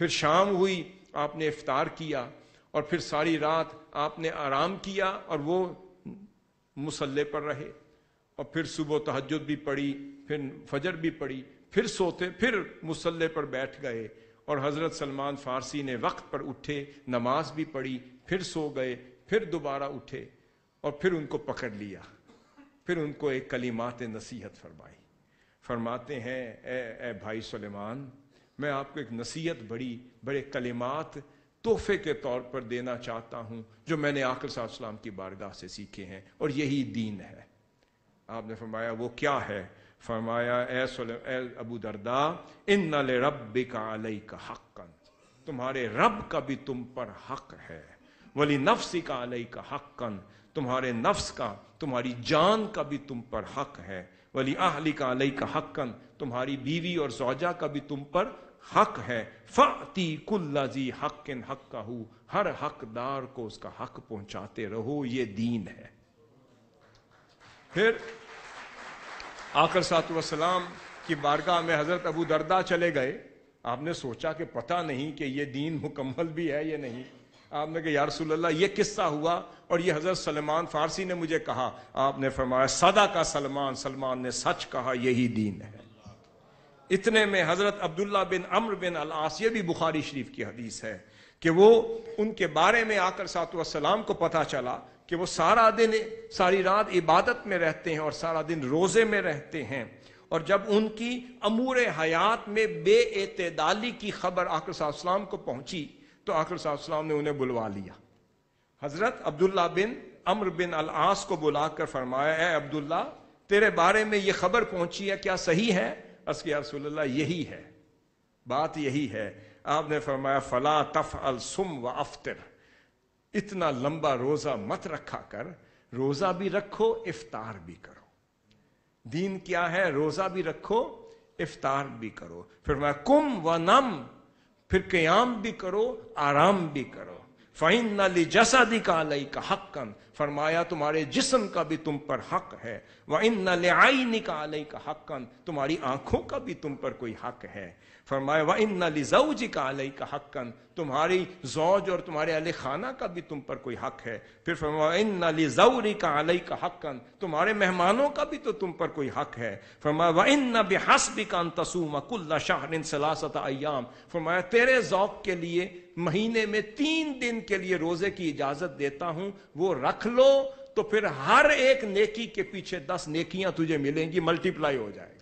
پھر شام ہوئی، آپ نے افطار کیا، اور پھر ساری رات آپ نے آرام کیا اور وہ مصلی پر رہے، اور پھر صبح تہجد بھی پڑھی، پھر فجر بھی پڑھی، پھر سوتے، پھر مصلی پر بیٹھ گئے، اور حضرت سلمان فارسی نے وقت پر اٹھے، نماز بھی پڑھی، پھر سو گئے، پھر دوبارہ اٹھے، اور پھر ان کو پکڑ لیا، پھر ان کو ایک کلمات نصیحت فرمائی۔ فرماتے ہیں اے بھائی سلیمان، میں آپ کو ایک نصیحت بڑے کلمات تحفے کے طور پر دینا چاہتا ہوں جو میں نے آقا صلی اللہ علیہ وسلم کی بارگاہ سے سیکھے ہیں، اور یہی دین ہے۔ آپ نے فرمایا وہ کیا ہے؟ فرمایا اے ابو درداء، ان لربک علیک حقا، تمہارے رب کا بھی تم پر حق ہے، ولنفسک علیک حقا، تمہارے نفس کا، تمہاری جان کا بھی تم پر حق ہے، ولاہلک علیک حقا، تمہاری بیوی اور زوجہ کا بھی تم پر حق ہے، فاتی کل ذی حق حقہ، ہر حقدار کو اس کا حق پہنچاتے رہو، یہ دین ہے۔ پھر آقا صلی اللہ علیہ وسلم کی بارگاہ میں حضرت ابو درداء چلے گئے۔ آپ نے سوچا کہ پتہ نہیں کہ یہ دین مکمل بھی ہے یا نہیں۔ آپ نے کہا یا رسول اللہ یہ قصہ ہوا اور یہ حضرت سلمان فارسی نے مجھے کہا۔ آپ نے فرمایا صدق سلمان، سلمان نے سچ کہا، یہی دین ہے۔ اتنے میں حضرت عبداللہ بن عمرو بن العاص، یہ بھی بخاری شریف کی حدیث ہے کہ وہ ان کے بارے میں آقا صلی اللہ علیہ وسلم کو پتہ چلا کہ وہ سارا دن ساری رات عبادت میں رہتے ہیں اور سارا دن روزے میں رہتے ہیں، اور جب ان کی امور حیات میں بے اعتدالی کی خبر آقا صلی اللہ علیہ وسلم کو پہنچی تو آقا صلی اللہ علیہ وسلم نے انہیں بلوا لیا۔ حضرت عبداللہ بن عمرو بن العاص کو بلا کر فرمایا اے عبداللہ، تیرے بارے میں یہ خبر پہنچی ہے، کیا صحیح ہے؟ اس یا رسول اللہ یہی ہے، بات یہی ہے۔ آپ نے فرمایا فلا تفعل صم و افطر، اتنا لمبا روزہ مت رکھا کر، روزہ بھی رکھو افطار بھی کرو۔ دین کیا ہے؟ روزہ بھی رکھو افطار بھی کرو۔ فرمایا کم و نم، پھر قیام بھی کرو آرام بھی کرو۔ فَإِنَّ لِجَسَدِكَ عَلَيْكَ حَقًّا، فرمایا تمہارے جسم کا بھی تم پر حق ہے۔ وَإِنَّ لِعَيْنِكَ عَلَيْكَ حَقًّا، تمہاری آنکھوں کا بھی تم پر کوئی حق ہے۔ فرمایا وَإِنَّ لِزَوْجِكَ عَلَيْكَ حَقًّا، تمہاری زوج اور تمہارے اہل خانہ کا بھی تم پر کوئی حق ہے۔ پھر فرمایا وَإِنَّ لِزَوْرِكَ عَلَيْكَ حَقًّا، تمہارے مہمانوں کا بھی تو تم پر کوئی حق ہے۔ فرمایا وَإِنَّ بِحَسْبِكَ أَن تَصُومَ كُلَّ شَهْرٍ 3 أيام، فرمایا تیرے ذوق کے لیے مہینے میں 3 دن کے لیے روزے کی اجازت دیتا ہوں، وہ رکھ لو تو پھر ہر ایک نیکی کے پیچھے 10 نیکیاں تجھے ملیں گی، ملٹیپلائی ہو جائے گا۔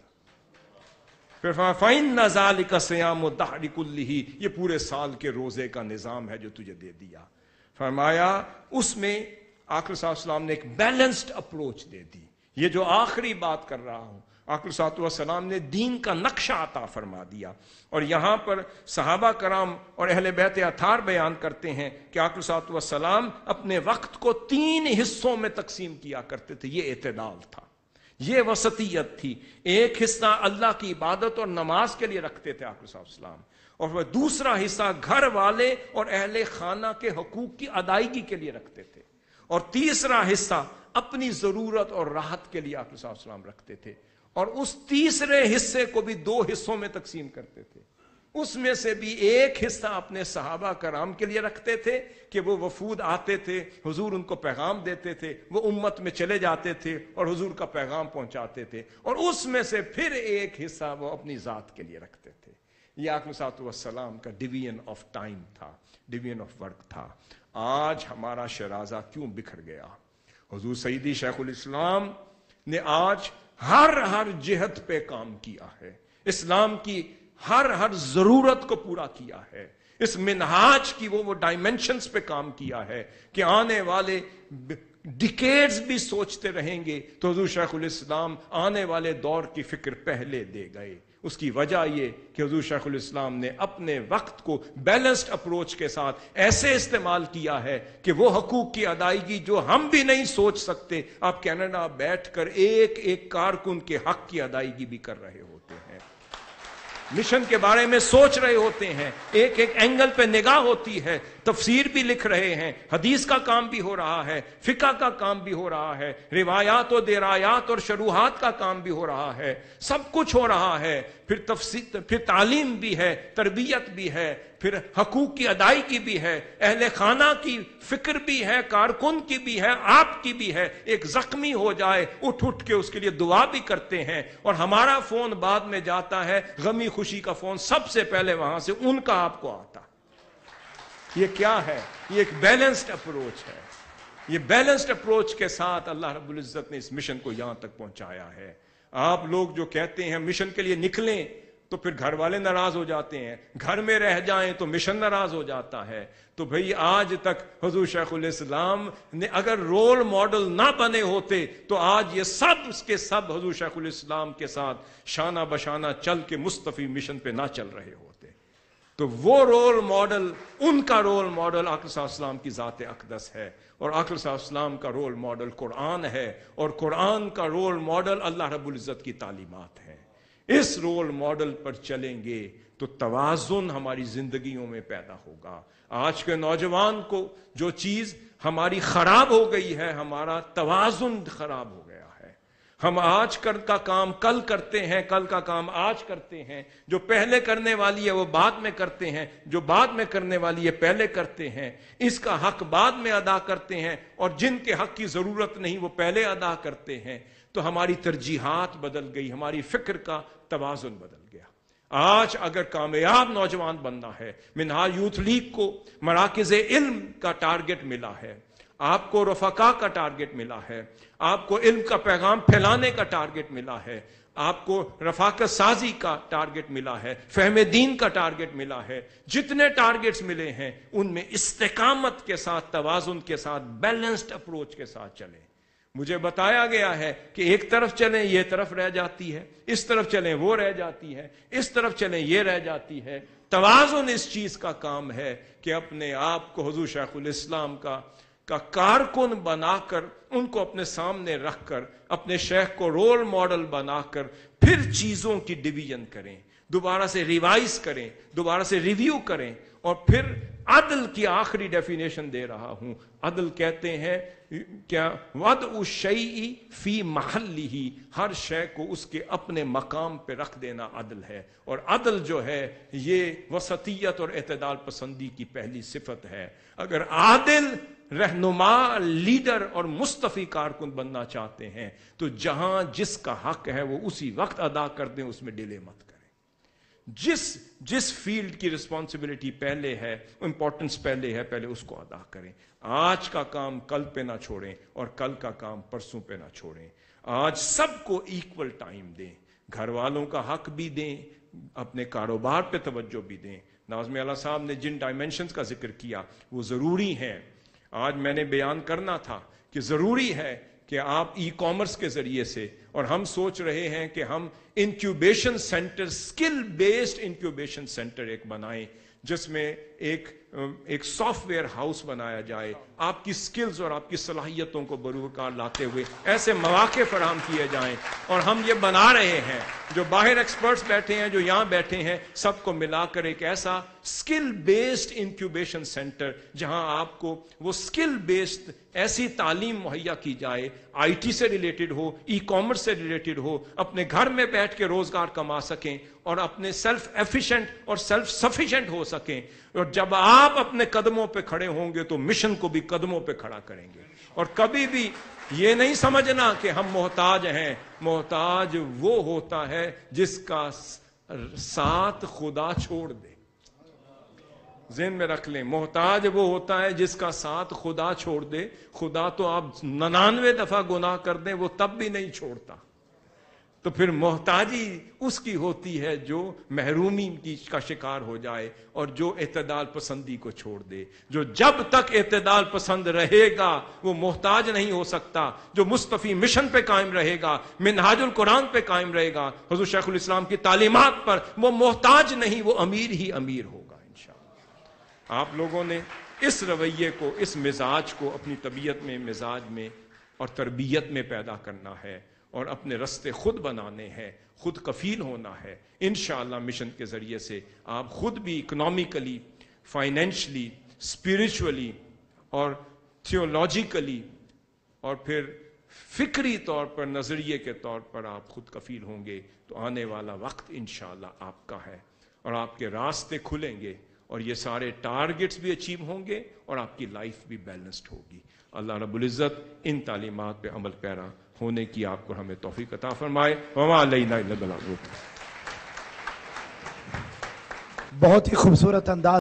پھر فَإِنَّ ذَلِكَ صِيَامُ الدَّهْرِ كُلِّهِ، یہ پورے سال کے روزے کا نظام ہے جو تجھے دے دیا۔ فرمایا اس میں آقا صلی اللہ علیہ وسلم نے ایک بیلنسڈ اپروچ دے دی۔ یہ جو آخری بات کر رہا ہوں، آقا صلی اللہ علیہ وسلم نے دین کا نقشہ عطا فرما دیا۔ اور یہاں پر صحابہ کرام اور اہل بیت اطہار بیان کرتے ہیں کہ آقا صلی اللہ علیہ وسلم اپنے وقت کو 3 حصوں میں تقسیم کیا کرتے تھے۔ یہ اعتدال تھا، یہ وسطیت تھی۔ ایک حصہ اللہ کی عبادت اور نماز کے لیے رکھتے تھے آقا صلی اللہ علیہ وسلم، اور وہ دوسرا حصہ گھر والے اور اہل خانہ کے حقوق کی ادائیگی کے لیے رکھتے تھے، اور تیسرا حصہ اپنی ضرورت اور راحت کے لیے آقا صلی اللہ علیہ وسلم رکھتے تھے۔ اور اس تیسرے حصے کو بھی 2 حصوں میں تقسیم کرتے تھے۔ اس میں سے بھی ایک حصہ اپنے صحابہ کرام کے لیے رکھتے تھے کہ وہ وفود آتے تھے، حضور ان کو پیغام دیتے تھے، وہ امت میں چلے جاتے تھے اور حضور کا پیغام پہنچاتے تھے، اور اس میں سے پھر ایک حصہ وہ اپنی ذات کے لیے رکھتے تھے۔ یہ آقا صلی اللہ علیہ وسلم کا ڈویژن آف ٹائم تھا، ڈویژن آف ورک تھا۔ آج ہمارا شرازہ کیوں بکھر گیا؟ حضور سیدی شیخ الاسلام نے آج ہر جہت پہ کام کیا ہے، اسلام کی ہر ضرورت کو پورا کیا ہے، اس منہاج کی وہ ڈائمنشنز پہ کام کیا ہے کہ آنے والے ڈیکیڈز بھی سوچتے رہیں گے تو حضور شیخ الاسلام آنے والے دور کی فکر پہلے دے گئے۔ اس کی وجہ یہ کہ حضور شیخ الاسلام نے اپنے وقت کو بیلنسڈ اپروچ کے ساتھ ایسے استعمال کیا ہے کہ وہ حقوق کی ادائیگی جو ہم بھی نہیں سوچ سکتے، آپ کینیڈا بیٹھ کر ایک کارکن کے حق کی ادائیگی بھی کر رہے ہوتے ہیں، مشن کے بارے میں سوچ رہے ہوتے ہیں، ایک اینگل پہ نگاہ ہوتی ہے، تفسیر بھی لکھ رہے ہیں، حدیث کا کام بھی ہو رہا ہے، فقہ کا کام بھی ہو رہا ہے، روایات و درایات اور شروحات کا کام بھی ہو رہا ہے، سب کچھ ہو رہا ہے۔ پھر تعلیم بھی ہے، تربیت بھی ہے، پھر حقوق کی ادائیگی بھی ہے، اہل خانہ کی فکر بھی ہے، کارکن کی بھی ہے، آپ کی بھی ہے۔ ایک زخمی ہو جائے اٹھ کے اس کے لیے دعا بھی کرتے ہیں، اور ہمارا فون بعد میں جاتا ہے، غمی خوشی کا فون سب سے پہلے وہاں سے ان کا آپ کو آتا۔ یہ کیا ہے؟ یہ ایک بیلنسڈ اپروچ ہے۔ یہ بیلنسڈ اپروچ کے ساتھ اللہ رب العزت نے اس مشن کو یہاں تک پہنچایا ہے۔ آپ لوگ جو کہتے ہیں مشن کے لیے نکلیں تو پھر گھر والے ناراض ہو جاتے ہیں، گھر میں رہ جائیں تو مشن ناراض ہو جاتا ہے۔ تو بھئی آج تک حضور شیخ الاسلام نے اگر رول ماڈل نہ بنے ہوتے تو آج یہ سب اس کے سب حضور شیخ الاسلام کے ساتھ شانہ بشانہ چل کے مصطفی مشن پہ نہ چل رہے ہوتے۔ تو وہ رول ماڈل، ان کا رول ماڈل آقا صلی اللہ علیہ وسلم کی ذات اقدس ہے، اور آقا صلی اللہ علیہ وسلم کا رول ماڈل قرآن ہے، اور قرآن کا رول ماڈل اللہ رب العزت کی تعلیمات ہے۔ اس رول ماڈل پر چلیں گے تو توازن ہماری زندگیوں میں پیدا ہوگا۔ آج کے نوجوان کو جو چیز ہماری خراب ہو گئی ہے، ہمارا توازن خراب ہو گیا ہے۔ ہم آج کا کام کل کرتے ہیں، کل کا کام آج کرتے ہیں، جو پہلے کرنے والی ہے وہ بعد میں کرتے ہیں، جو بعد میں کرنے والی ہے پہلے کرتے ہیں، اس کا حق بعد میں ادا کرتے ہیں، اور جن کے حق کی ضرورت نہیں وہ پہلے ادا کرتے ہیں۔ تو ہماری ترجیحات بدل گئی، ہماری فکر کا توازن بدل گیا۔ آج اگر کامیاب نوجوان بننا ہے، منہاج یوتھ لیگ کو مراکز علم کا ٹارگٹ ملا ہے، آپ کو رفقا کا ٹارگٹ ملا ہے، آپ کو علم کا پیغام پھیلانے کا ٹارگٹ ملا ہے، آپ کو رفاقت سازی کا ٹارگٹ ملا ہے، فہم دین کا ٹارگٹ ملا ہے۔ جتنے ٹارگٹس ملے ہیں ان میں استقامت کے ساتھ، توازن کے ساتھ، بیلنسڈ اپروچ کے ساتھ چلیں۔ مجھے بتایا گیا ہے کہ ایک طرف چلیں یہ طرف رہ جاتی ہے، اس طرف چلیں وہ رہ جاتی ہے، اس طرف چلیں یہ رہ جاتی ہے۔ توازن اس چیز کا کام ہے کہ اپنے آپ کو حضور شیخ الاسلام کا کارکن بنا کر، ان کو اپنے سامنے رکھ کر، اپنے شیخ کو رول ماڈل بنا کر پھر چیزوں کی ڈویژن کریں، دوبارہ سے ریوائز کریں، دوبارہ سے ریویو کریں، اور پھر عدل کی آخری ڈیفینیشن دے رہا ہوں۔ عدل کہتے ہیں کیا؟ وضع الشیء فی محلہ، ہر شے کو اس کے اپنے مقام پہ رکھ دینا عدل ہے۔ اور عدل جو ہے یہ وسطیت اور اعتدال پسندی کی پہلی صفت ہے۔ اگر عادل رہنما، لیڈر اور مصطفی کارکن بننا چاہتے ہیں تو جہاں جس کا حق ہے وہ اسی وقت ادا کر دیں، اس میں ڈیلے مت کریں۔ جس فیلڈ کی رسپانسبلٹی پہلے ہے، امپورٹنس پہلے ہے، پہلے اس کو ادا کریں۔ آج کا کام کل پہ نہ چھوڑیں، اور کل کا کام پرسوں پہ نہ چھوڑیں۔ آج سب کو ایکول ٹائم دیں، گھر والوں کا حق بھی دیں، اپنے کاروبار پہ توجہ بھی دیں۔ ناظم اعلیٰ صاحب نے جن ڈائمینشنز کا ذکر کیا وہ ضروری ہیں۔ آج میں نے بیان کرنا تھا کہ ضروری ہے کہ آپ ای کامرس کے ذریعے سے، اور ہم سوچ رہے ہیں کہ ہم انکیوبیشن سینٹر، سکل بیسڈ انکیوبیشن سینٹر ایک بنائیں، جس میں ایک سافٹ ویئر ہاؤس بنایا جائے، آپ کی سکلز اور آپ کی صلاحیتوں کو بروکار لاتے ہوئے ایسے مواقع فراہم کیے جائیں۔ اور ہم یہ بنا رہے ہیں، جو باہر ایکسپرٹس بیٹھے ہیں، جو یہاں بیٹھے ہیں، سب کو ملا کر ایک ایسا سکل بیسڈ انکیوبیشن سینٹر، جہاں آپ کو وہ سکل بیسڈ ایسی تعلیم مہیا کی جائے، آئی ٹی سے ریلیٹڈ ہو، ای کامرس سے ریلیٹڈ ہو، اپنے گھر میں بیٹھ کے روزگار کما سکیں، اور اپنے سیلف ایفیشینٹ اور سیلف سفیشینٹ ہو سکیں۔ اور جب آپ اپنے قدموں پہ کھڑے ہوں گے تو مشن کو بھی قدموں پہ کھڑا کریں گے۔ اور کبھی بھی یہ نہیں سمجھنا کہ ہم محتاج ہیں۔ محتاج وہ ہوتا ہے جس کا ساتھ خدا چھوڑ دے۔ ذہن میں رکھ لیں، محتاج وہ ہوتا ہے جس کا ساتھ خدا چھوڑ دے۔ خدا تو آپ 99 دفعہ گناہ کر دیں وہ تب بھی نہیں چھوڑتا۔ تو پھر محتاجی اس کی ہوتی ہے جو محرومی کا شکار ہو جائے، اور جو اعتدال پسندی کو چھوڑ دے۔ جو جب تک اعتدال پسند رہے گا وہ محتاج نہیں ہو سکتا۔ جو مصطفی مشن پہ قائم رہے گا، منہاج القرآن پہ قائم رہے گا، حضور شیخ الاسلام کی تعلیمات پر، وہ محتاج نہیں، وہ امیر ہی امیر ہوگا انشاءاللہ۔ آپ لوگوں نے اس رویے کو، اس مزاج کو اپنی طبیعت میں، مزاج میں اور تربیت میں پیدا کرنا ہے، اور اپنے رستے خود بنانے ہیں، خود کفیل ہونا ہے۔ انشاءاللہ مشن کے ذریعے سے آپ خود بھی اکنامیکلی، فائنینشلی، اسپرچولی اور تھیولوجیکلی، اور پھر فکری طور پر، نظریے کے طور پر آپ خود کفیل ہوں گے، تو آنے والا وقت انشاءاللہ آپ کا ہے، اور آپ کے راستے کھلیں گے، اور یہ سارے ٹارگٹس بھی اچیو ہوں گے اور آپ کی لائف بھی بیلنسڈ ہوگی. اللہ رب العزت ان تعلیمات پہ عمل پیرا ہونے کی آپ کو ہمیں توفیق عطا فرمائے. وما علینا الا البلاغ. بہت ہی خوبصورت انداز